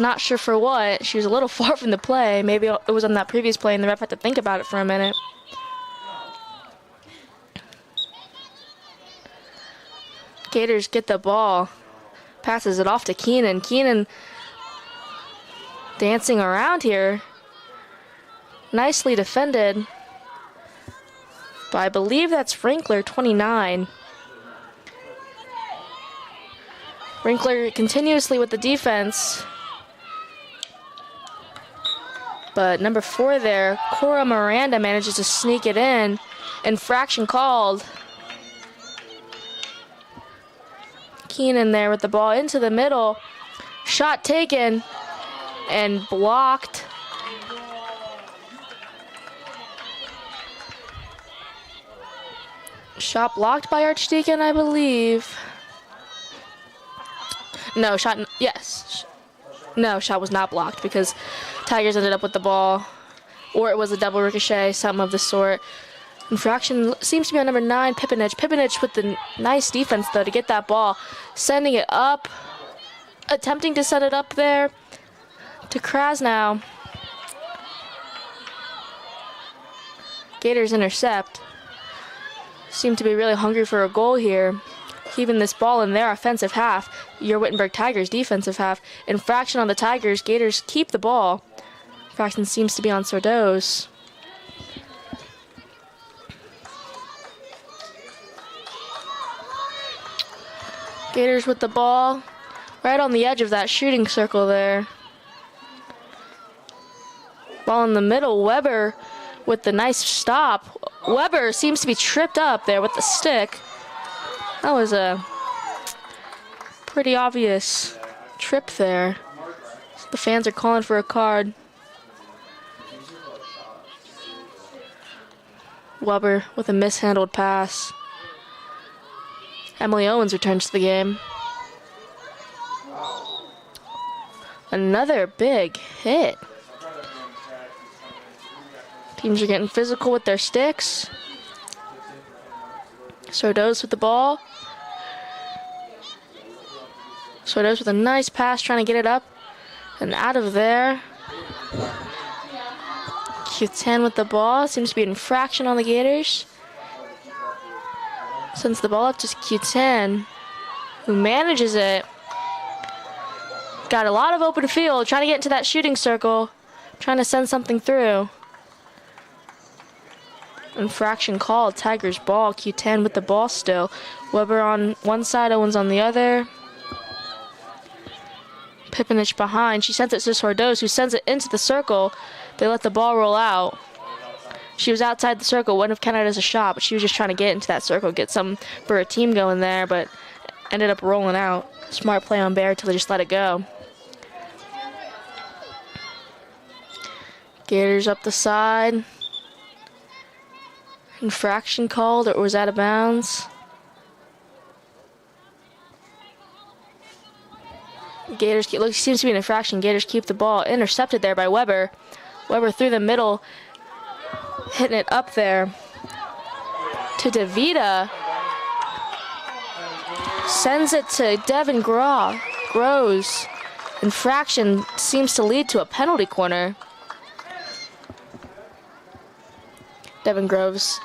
Not sure for what. She was a little far from the play. Maybe it was on that previous play and the ref had to think about it for a minute. Gators get the ball. Passes it off to Keenan. Keenan dancing around here. Nicely defended. But I believe that's Rinkler, 29. Rinkler continuously with the defense. But number 4 there, Cora Miranda, manages to sneak it in. Infraction called. Keenan there with the ball into the middle. Shot taken and blocked. Shot blocked by Archdeacon, I believe. No, yes. No, shot was not blocked because Tigers ended up with the ball. Or it was a double ricochet, something of the sort. Infraction seems to be on number 9, Pipinich. Pipinich with the nice defense, though, to get that ball. Sending it up. Attempting to set it up there to Krasnow. Gators intercept. Seem to be really hungry for a goal here. Keeping this ball in their offensive half. Your Wittenberg Tigers defensive half. Infraction on the Tigers. Gators keep the ball. Infraction seems to be on Sordos. Gators with the ball. Right on the edge of that shooting circle there. Ball in the middle. Weber with the nice stop. Weber seems to be tripped up there with the stick. That was a pretty obvious trip there. The fans are calling for a card. Weber with a mishandled pass. Emily Owens returns to the game. Another big hit. Teams are getting physical with their sticks. Sordos with the ball. Sordos with a nice pass, trying to get it up and out of there. Q10 with the ball. Seems to be an infraction on the Gators. Sends the ball up to Q10, who manages it. Got a lot of open field, trying to get into that shooting circle, trying to send something through. Infraction called. Tigers ball. Q10 with the ball still. Weber on one side, Owens on the other. Pipinich behind. She sends it to Sordos, who sends it into the circle. They let the ball roll out. She was outside the circle, wouldn't have counted as a shot, but she was just trying to get into that circle, get some for a team going there, but ended up rolling out. Smart play on Bear till they just let it go. Gators up the side. Infraction called, or was out of bounds. Gators seems to be an infraction. Gators keep the ball. Intercepted there by Weber. Weber through the middle. Hitting it up there to DeVita. Sends it to Devin Groves. Infraction seems to lead to a penalty corner. Devin Groves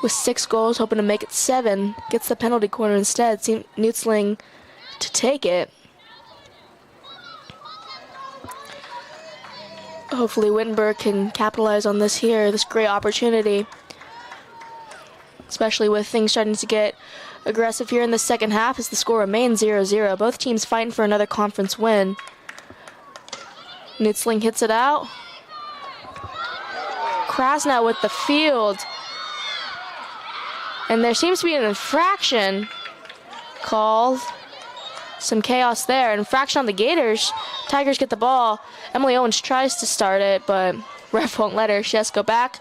with 6 goals, hoping to make it 7. Gets the penalty corner instead. Nutzling to take it. Hopefully Wittenberg can capitalize on this great opportunity. Especially with things starting to get aggressive here in the second half as the score remains 0-0. Both teams fighting for another conference win. Nutzling hits it out. Krasnow with the field. And there seems to be an infraction called. Some chaos there. Infraction on the Gators. Tigers get the ball. Emily Owens tries to start it, but ref won't let her. She has to go back.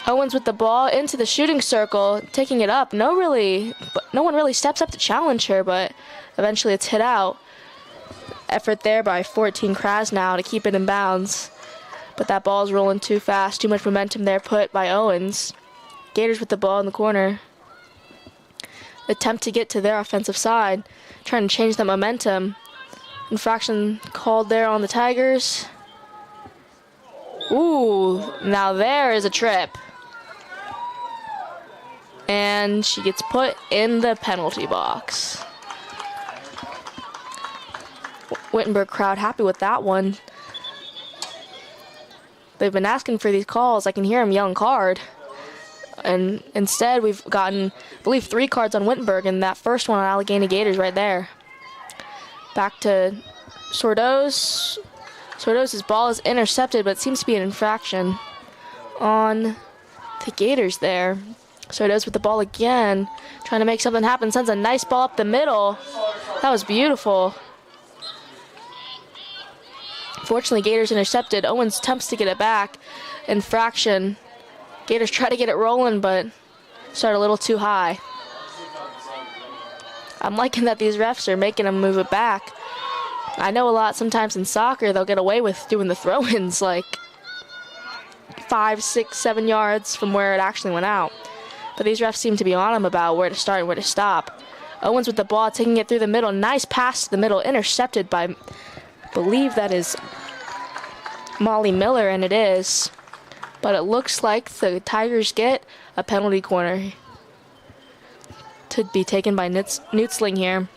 Owens with the ball into the shooting circle, taking it up. No one really steps up to challenge her, but eventually it's hit out. Effort there by 14 Krasnow to keep it in bounds. But that ball's rolling too fast. Too much momentum there put by Owens. Gators with the ball in the corner. Attempt to get to their offensive side. Trying to change that momentum. Infraction called there on the Tigers. Ooh, now there is a trip. And she gets put in the penalty box. Wittenberg crowd happy with that one. They've been asking for these calls. I can hear them yelling card. And instead we've gotten, I believe, 3 cards on Wittenberg, and that first one on Allegheny Gators right there. Back to Sordos. Sordos' ball is intercepted, but it seems to be an infraction on the Gators there. Sordos with the ball again, trying to make something happen. Sends a nice ball up the middle. That was beautiful. Fortunately, Gators intercepted. Owens attempts to get it back. Infraction. Gators try to get it rolling, but start a little too high. I'm liking that these refs are making them move it back. I know a lot sometimes in soccer they'll get away with doing the throw-ins like 5, 6, 7 yards from where it actually went out. But these refs seem to be on them about where to start and where to stop. Owens with the ball, taking it through the middle. Nice pass to the middle, intercepted by, I believe that is Molly Miller, and it is. But it looks like the Tigers get a penalty corner to be taken by Nutzling here.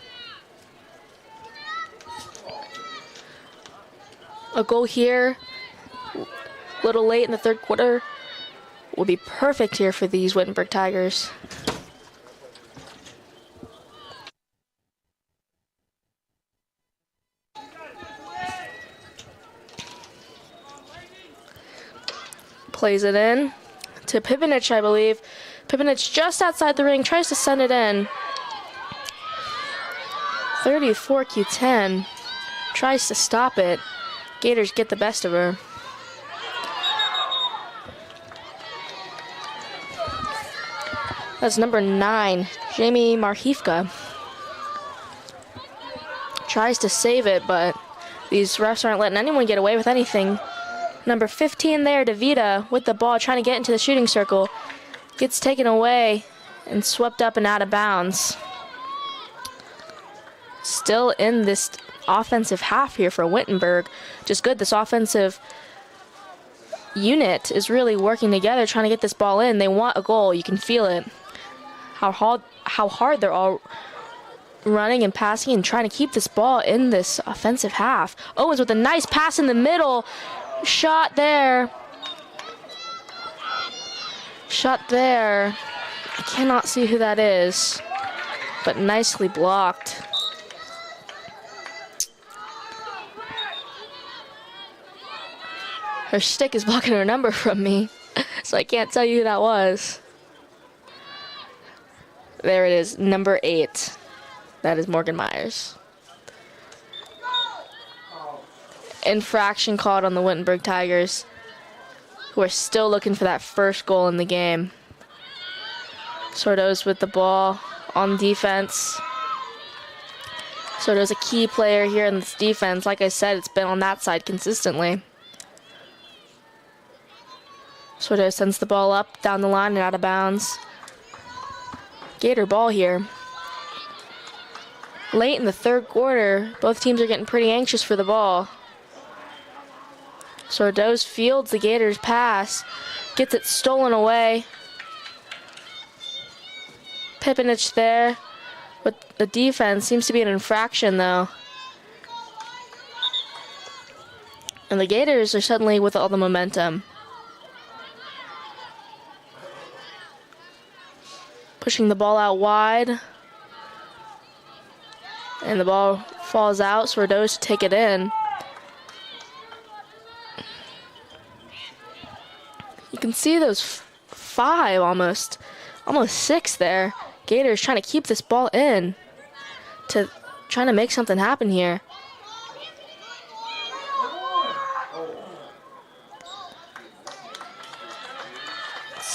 A goal here, a little late in the third quarter, will be perfect here for these Wittenberg Tigers. Plays it in to Pivenich, I believe. Pivenich just outside the ring, tries to send it in. 34Q10 tries to stop it. Gators get the best of her. That's number 9, Jamie Marhifka. Tries to save it, but these refs aren't letting anyone get away with anything. Number 15 there, DeVita, with the ball, trying to get into the shooting circle. Gets taken away and swept up and out of bounds. Still in this offensive half here for Wittenberg. Just good. This offensive unit is really working together, trying to get this ball in. They want a goal. You can feel it. How hard they're all running and passing and trying to keep this ball in this offensive half. Owens with a nice pass in the middle. Shot there. Shot there. I cannot see who that is, but nicely blocked. Her stick is blocking her number from me, so I can't tell you who that was. There it is, number 8. That is Morgan Myers. Infraction called on the Wittenberg Tigers, who are still looking for that first goal in the game. Sordos with the ball on defense. Sordos a key player here in this defense. Like I said, it's been on that side consistently. Sordo sends the ball up, down the line, and out of bounds. Gator ball here. Late in the third quarter, both teams are getting pretty anxious for the ball. Sordo fields the Gators' pass, gets it stolen away. Pipinich there with the defense. Seems to be an infraction, though. And the Gators are suddenly with all the momentum. Pushing the ball out wide. And the ball falls out. Sordo to take it in. You can see those five almost six there. Gators trying to keep this ball in, trying to make something happen here.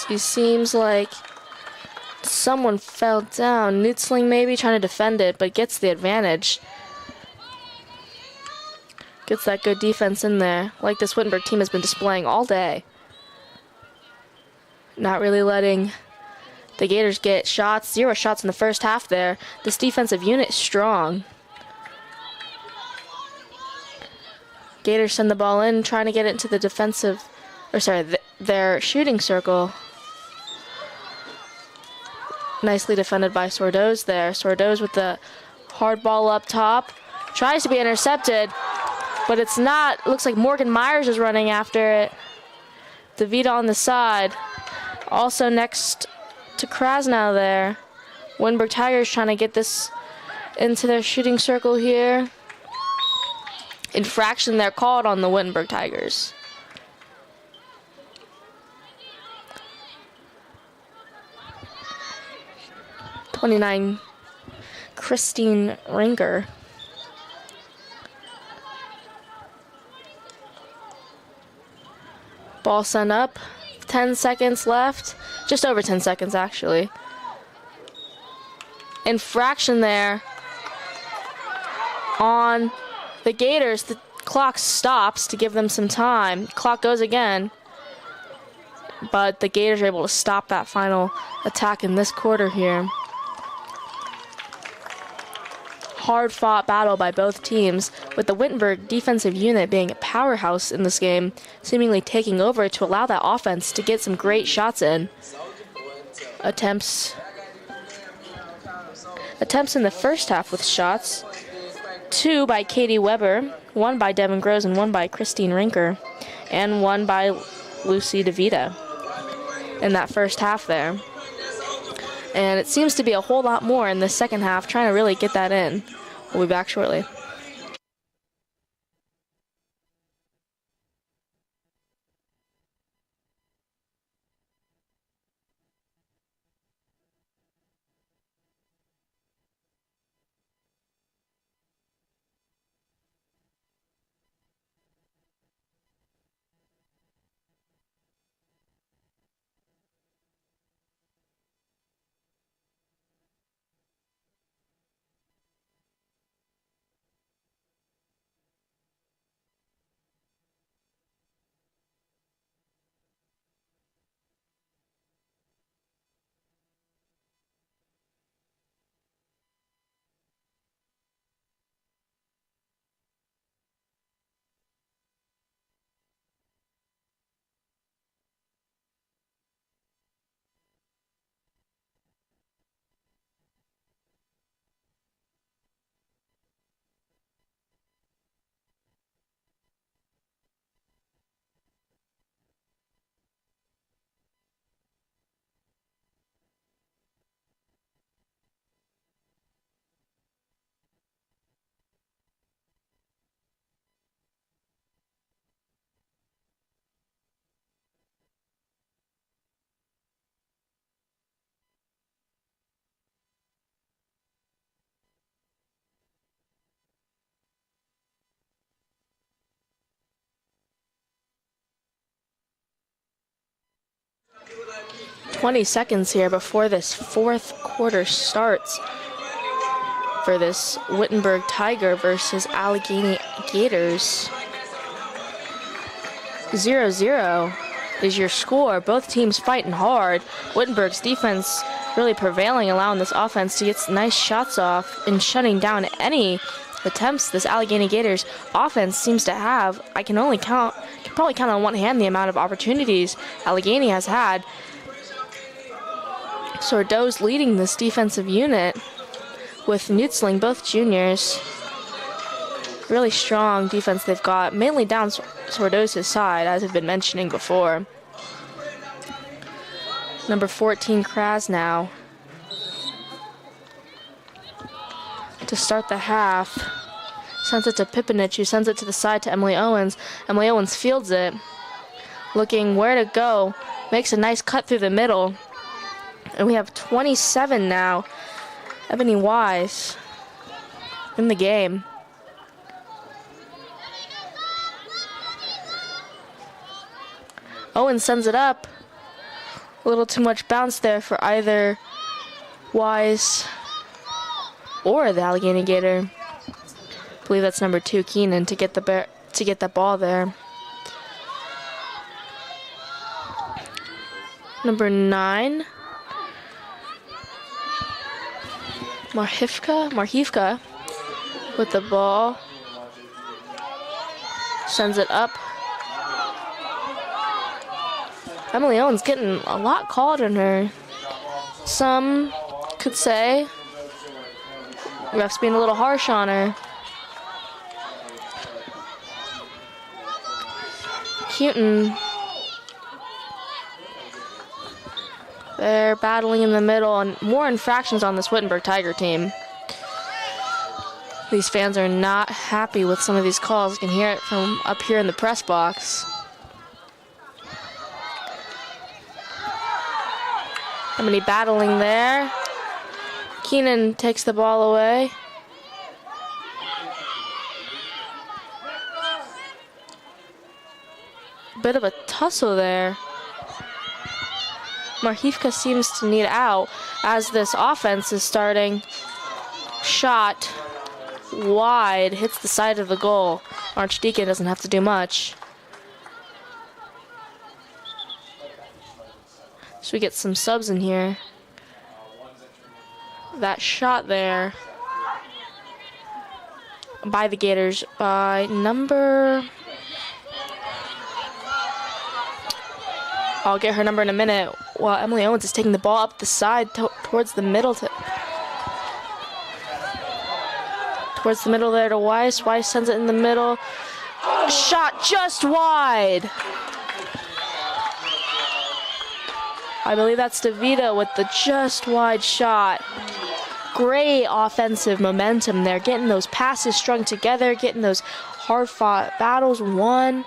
It seems like someone fell down. Nutzling maybe trying to defend it, but gets the advantage. Gets that good defense in there, like this Wittenberg team has been displaying all day. Not really letting the Gators get shots. 0 shots in the first half there. This defensive unit is strong. Gators send the ball in, trying to get it into the defensive, their shooting circle. Nicely defended by Sordo there. Sordo with the hard ball up top. Tries to be intercepted, but it's not. Looks like Morgan Myers is running after it. DeVita on the side. Also next to Krasnow there. Wittenberg Tigers trying to get this into their shooting circle here. Infraction there called on the Wittenberg Tigers. #29, Christine Rinker. Ball sent up. 10 seconds left. Just over 10 seconds, actually. Infraction there on the Gators. The clock stops to give them some time. Clock goes again. But the Gators are able to stop that final attack in this quarter here. Hard-fought battle by both teams, with the Wittenberg defensive unit being a powerhouse in this game, seemingly taking over to allow that offense to get some great shots in. Attempts in the first half with shots. 2 by Katie Weber, 1 by Devin Groves, and 1 by Christine Rinker, and 1 by Lucy DeVita in that first half there. And it seems to be a whole lot more in the second half, trying to really get that in. We'll be back shortly. .20 here before this fourth quarter starts for this Wittenberg Tiger versus Allegheny Gators. 0-0 is your score. Both teams fighting hard. Wittenberg's defense really prevailing, allowing this offense to get nice shots off and shutting down any attempts this Allegheny Gators offense seems to have. I can probably count on one hand the amount of opportunities Allegheny has had. Sordo's leading this defensive unit with Nutzling, both juniors. Really strong defense they've got, mainly down Sordo's side, as I've been mentioning before. Number 14, Kras now. To start the half. Sends it to Pipinich, who sends it to the side to Emily Owens. Emily Owens fields it. Looking where to go. Makes a nice cut through the middle. And we have 27 now. Ebony Wise in the game. Owens sends it up. A little too much bounce there for either Wise or the Allegheny Gator. I believe that's number 2, Keenan, to get the ball there. Number 9, Marhivka with the ball. Sends it up. Emily Owens getting a lot called on her. Some could say refs being a little harsh on her. Houghton. They're battling in the middle, and more infractions on this Wittenberg Tiger team. These fans are not happy with some of these calls. You can hear it from up here in the press box. Somebody battling there. Keenan takes the ball away. Bit of a tussle there. Marhivka seems to need out as this offense is starting. Shot wide, hits the side of the goal. Archdeacon doesn't have to do much. So we get some subs in here. That shot there by the Gators by number... I'll get her number in a minute, while Emily Owens is taking the ball up the side towards the middle. Towards the middle there to Weiss. Weiss sends it in the middle. Shot just wide. I believe that's DeVita with the just wide shot. Great offensive momentum there, getting those passes strung together, getting those hard-fought battles won.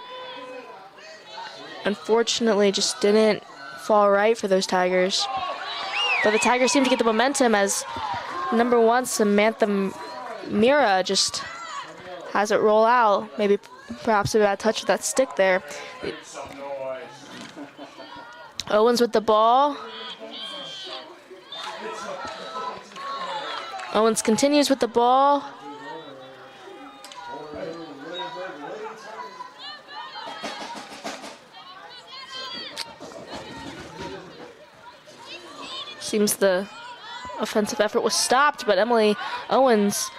Unfortunately, just didn't fall right for those Tigers. But the Tigers seem to get the momentum as number 1, Samantha Mira, just has it roll out. Maybe perhaps a bad touch with that stick there. Owens with the ball. Owens continues with the ball. Seems the offensive effort was stopped, but Emily Owens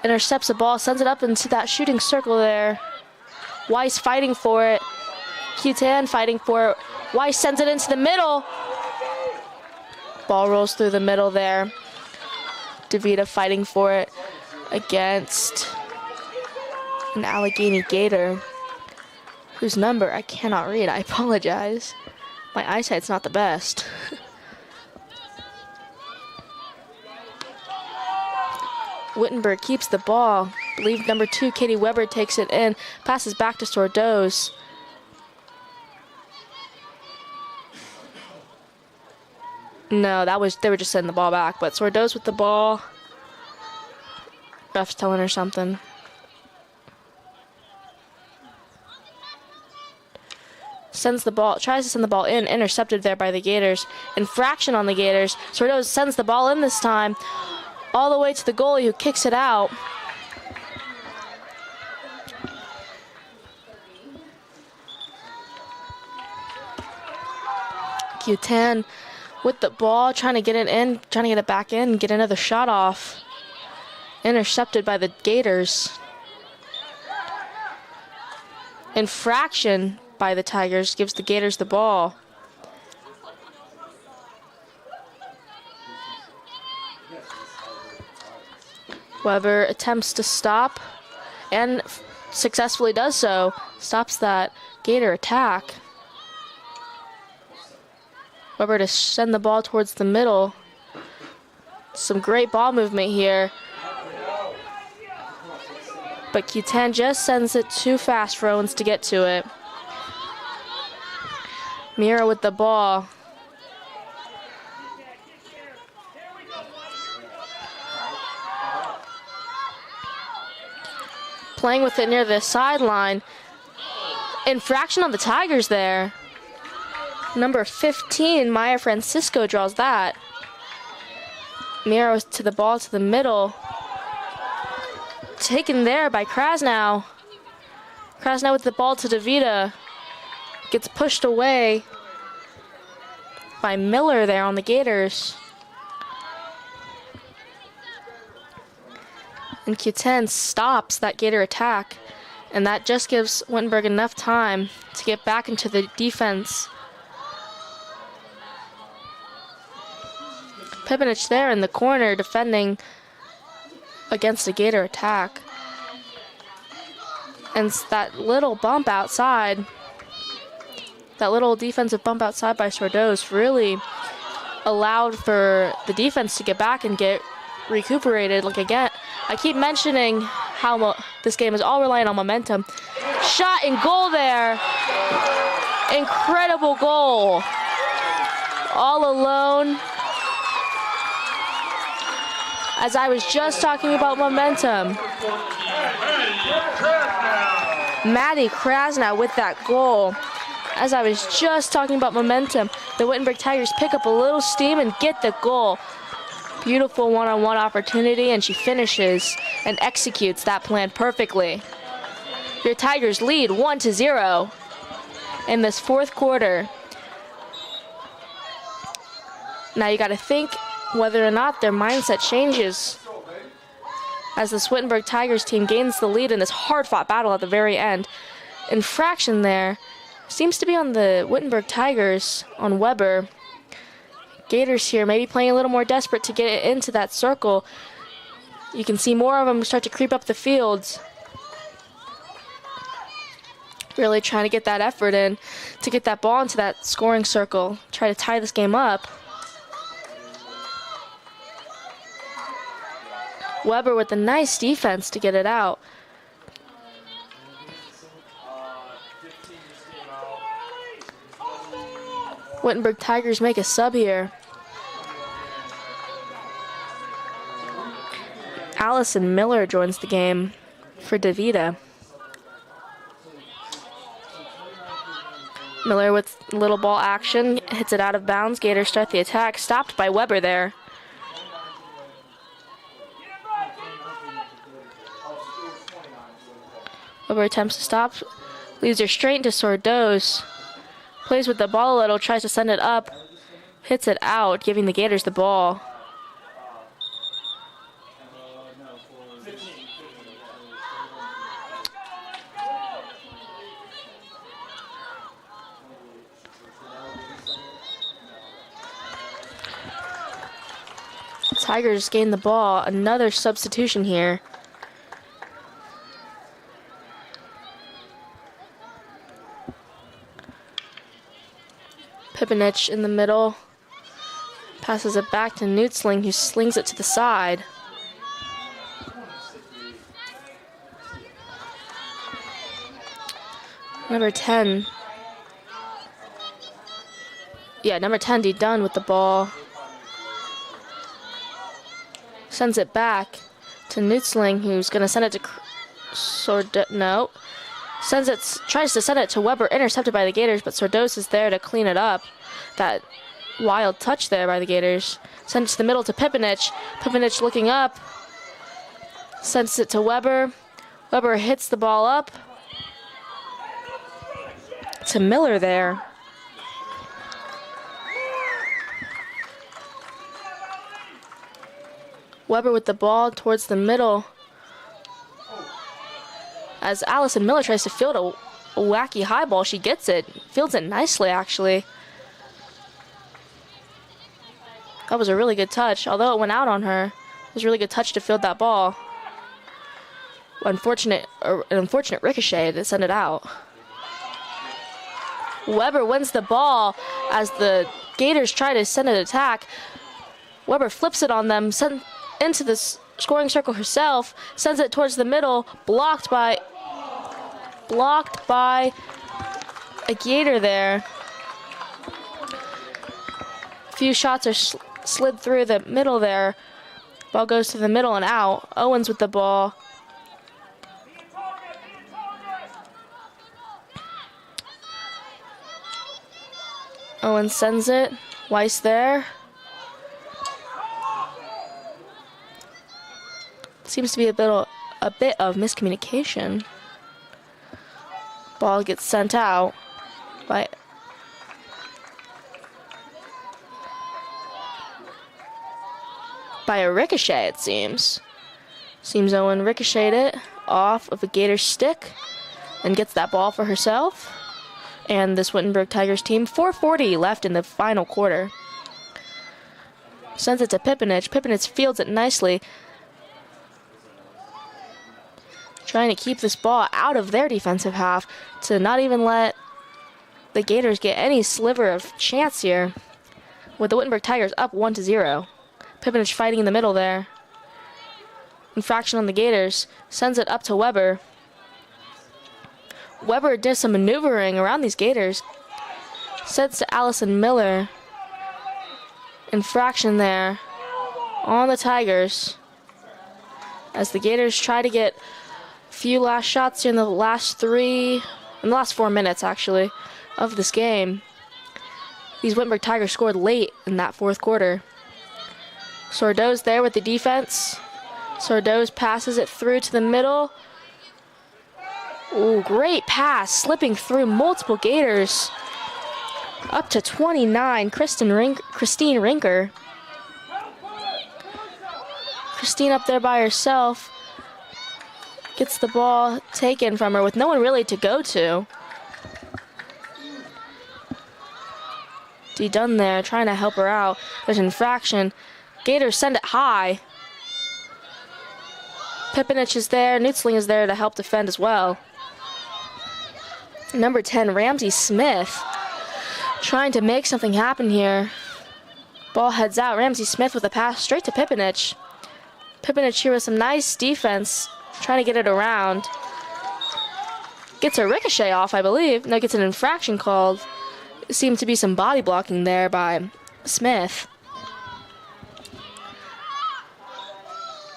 intercepts the ball, sends it up into that shooting circle there. Weiss fighting for it. Q10 fighting for it. Weiss sends it into the middle. Ball rolls through the middle there. DeVita fighting for it against an Allegheny Gator whose number I cannot read. I apologize. My eyesight's not the best. Wittenberg keeps the ball. I believe number 2, Katie Weber, takes it in. Passes back to Sordo's. No, they were just sending the ball back, but Sordo's with the ball. Ref's telling her something. Sends the ball, tries to send the ball in, intercepted there by the Gators. Infraction on the Gators. Sordo's sends the ball in this time, all the way to the goalie who kicks it out. Q10 with the ball, trying to get it in, trying to get it back in, get another shot off. Intercepted by the Gators. Infraction by the Tigers gives the Gators the ball. Weber attempts to stop and successfully does so. Stops that Gator attack. Weber to send the ball towards the middle. Some great ball movement here. But Q10 just sends it too fast for Owens to get to it. Mira with the ball. Playing with it near the sideline. Infraction on the Tigers there. Number 15, Maya Francisco draws that. Mira to the ball to the middle. Taken there by Krasnow. Krasnow with the ball to DeVita. Gets pushed away by Miller there on the Gators. And Q10 stops that Gator attack. And that just gives Wittenberg enough time to get back into the defense. Pipinich there in the corner defending against a Gator attack. And that little bump outside, that little defensive bump outside by Sordos really allowed for the defense to get back and get recuperated. Like again, I keep mentioning how this game is all relying on momentum. Shot and goal there. Incredible goal. All alone. As I was just talking about momentum. Maddie Krasnow with that goal. As I was just talking about momentum, the Wittenberg Tigers pick up a little steam and get the goal. Beautiful one-on-one opportunity, and she finishes and executes that plan perfectly. Your Tigers lead 1-0 in this fourth quarter. Now you got to think whether or not their mindset changes as this Wittenberg Tigers team gains the lead in this hard-fought battle at the very end. Infraction there seems to be on the Wittenberg Tigers on Weber. Gators here maybe playing a little more desperate to get it into that circle. You can see more of them start to creep up the field. Really trying to get that effort in to get that ball into that scoring circle. Try to tie this game up. Weber with a nice defense to get it out. Wittenberg Tigers make a sub here. Allison Miller joins the game for DeVita. Miller with little ball action, hits it out of bounds. Gators start the attack, stopped by Weber there. Weber attempts to stop, leaves her straight into Sordos. Plays with the ball a little, tries to send it up, hits it out, giving the Gators the ball. Tigers gain the ball. Another substitution here. Pipinich in the middle. Passes it back to Nutzling, who slings it to the side. Number 10. Yeah, number 10, D. Dunn with the ball. Sends it back to Nutzling, who's going to send it to no. Tries to send it to Weber, intercepted by the Gators, but Sordos is there to clean it up. That wild touch there by the Gators. Sends it to the middle to Pipinich. Pipinich looking up. Sends it to Weber. Weber hits the ball up to Miller there. Weber with the ball towards the middle. As Allison Miller tries to field a wacky high ball, she gets it. Fields it nicely, actually. That was a really good touch. Although it went out on her, it was a really good touch to field that ball. An unfortunate ricochet to send it out. Weber wins the ball as the Gators try to send an attack. Weber flips it on them, sent into the scoring circle herself, sends it towards the middle, blocked by a Gator there. A few shots are slid through the middle there. Ball goes to the middle and out. Owens with the ball. Owens sends it. Weiss there. Seems to be a bit of miscommunication. Ball gets sent out by a ricochet, it seems. Seems Owen ricocheted it off of a Gator stick and gets that ball for herself. And this Wittenberg Tigers team, 4:40 left in the final quarter. Sends it to Pipinich. Pipinich fields it nicely. Trying to keep this ball out of their defensive half to not even let the Gators get any sliver of chance here. With the Wittenberg Tigers up 1-0. Pipinich fighting in the middle there. Infraction on the Gators. Sends it up to Weber. Weber did some maneuvering around these Gators. Sends to Allison Miller. Infraction there on the Tigers. As the Gators try to get a few last shots here in the last 4 minutes, actually, of this game. These Wittenberg Tigers scored late in that fourth quarter. Sordo's there with the defense. Sordo's passes it through to the middle. Ooh, great pass, slipping through multiple Gators. Up to 29, Christine Rinker. Christine up there by herself. Gets the ball taken from her with no one really to go to. D. Dunn there trying to help her out. There's an infraction. Gators send it high. Pipinich is there. Nutzling is there to help defend as well. Number 10, Ramsey Smith, trying to make something happen here. Ball heads out. Ramsey Smith with a pass straight to Pipinich. Pipinich here with some nice defense, trying to get it around. Gets a ricochet off, I believe. No, gets an infraction called. Seemed to be some body blocking there by Smith.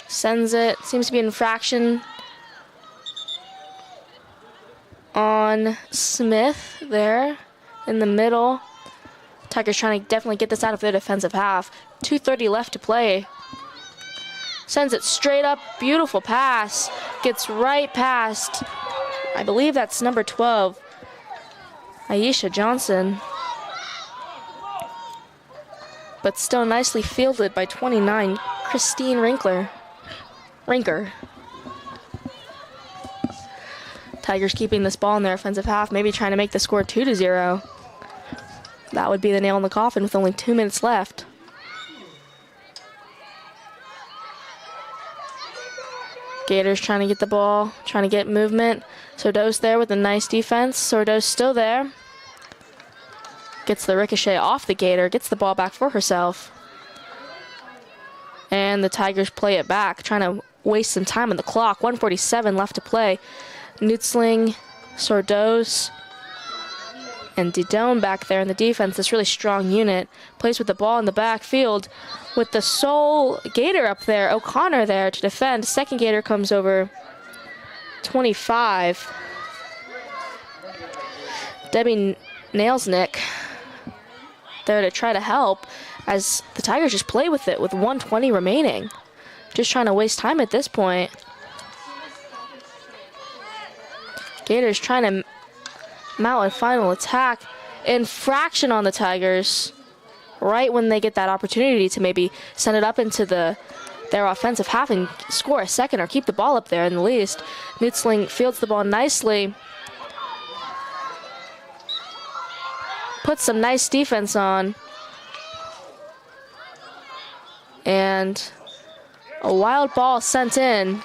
Sends it. Seems to be an infraction on Smith there in the middle. Tigers trying to definitely get this out of their defensive half. 2:30 left to play. Sends it straight up. Beautiful pass. Gets right past, I believe that's number 12, Aisha Johnson. But still nicely fielded by 29, Christine Rinker. Tigers keeping this ball in their offensive half, maybe trying to make the score 2-0. That would be the nail in the coffin with only 2 minutes left. Gators trying to get the ball, trying to get movement. Sordo's there with a nice defense. Sordo's still there. Gets the ricochet off the Gator, gets the ball back for herself. And the Tigers play it back, trying to waste some time on the clock. 1:47 left to play. Nutzling, Sordo's, and Didone back there in the defense. This really strong unit plays with the ball in the backfield with the sole Gator up there, O'Connor there to defend. Second Gator comes over, 25. Debbie Nailsnick there to try to help as the Tigers just play with it with 1:20 remaining. Just trying to waste time at this point. Gators trying to mount a final attack. Infraction on the Tigers right when they get that opportunity to maybe send it up into the their offensive half and score a second or keep the ball up there in the least. Nutzling fields the ball nicely. Puts some nice defense on. And a wild ball sent in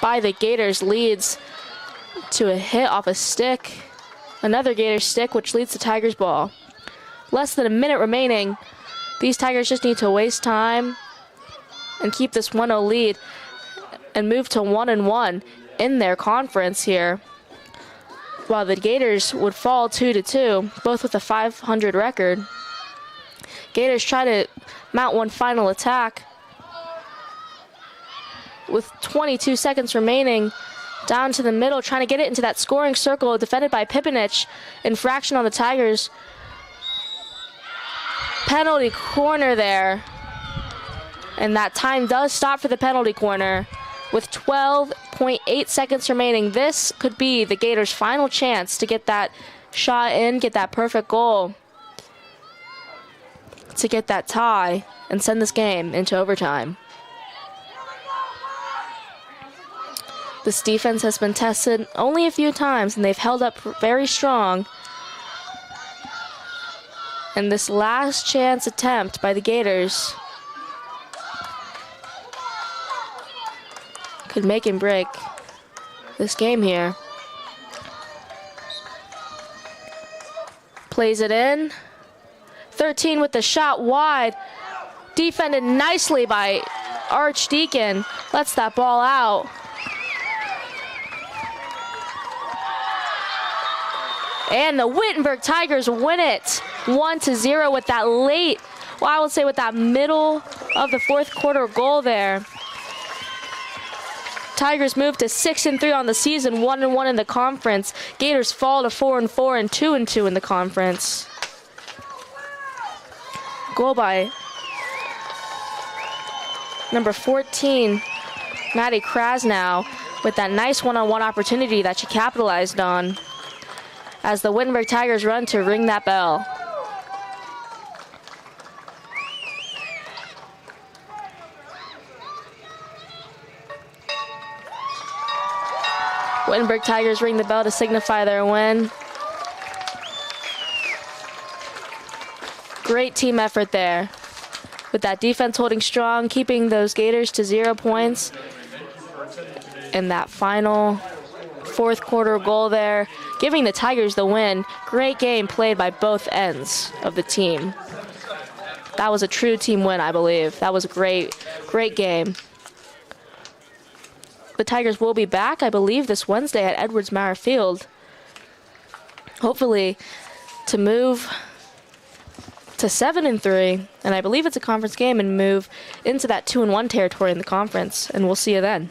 by the Gators leads to a hit off a stick. Another Gators stick, which leads to Tigers ball. Less than a minute remaining. These Tigers just need to waste time and keep this 1-0 lead and move to 1-1 in their conference here, while the Gators would fall 2-2, both with a 500 record. Gators try to mount one final attack with 22 seconds remaining. Down to the middle, trying to get it into that scoring circle, defended by Pipinich. Infraction on the Tigers. Penalty corner there. And that time does stop for the penalty corner. With 12.8 seconds remaining, this could be the Gators' final chance to get that shot in, get that perfect goal, to get that tie and send this game into overtime. This defense has been tested only a few times, and they've held up very strong. And this last chance attempt by the Gators could make and break this game here. Plays it in. 13 with the shot wide. Defended nicely by Archdeacon. Lets that ball out. And the Wittenberg Tigers win it 1-0 with that late, well, I would say with that middle of the fourth quarter goal there. Tigers move to 6-3 on the season, 1-1 in the conference. Gators fall to 4-4 and 2-2 in the conference. Goal by number 14, Maddie Krasnow, with that nice one-on-one opportunity that she capitalized on, as the Wittenberg Tigers run to ring that bell. Wittenberg Tigers ring the bell to signify their win. Great team effort there, with that defense holding strong, keeping those Gators to 0 points. And that final fourth quarter goal there, giving the Tigers the win. Great game played by both ends of the team. That was a true team win, I believe. That was a great game. The Tigers will be back, I believe, this Wednesday at Edwards Maurer Field, hopefully to move to 7-3, and I believe it's a conference game, and move into that 2-1 territory in the conference, and we'll see you then.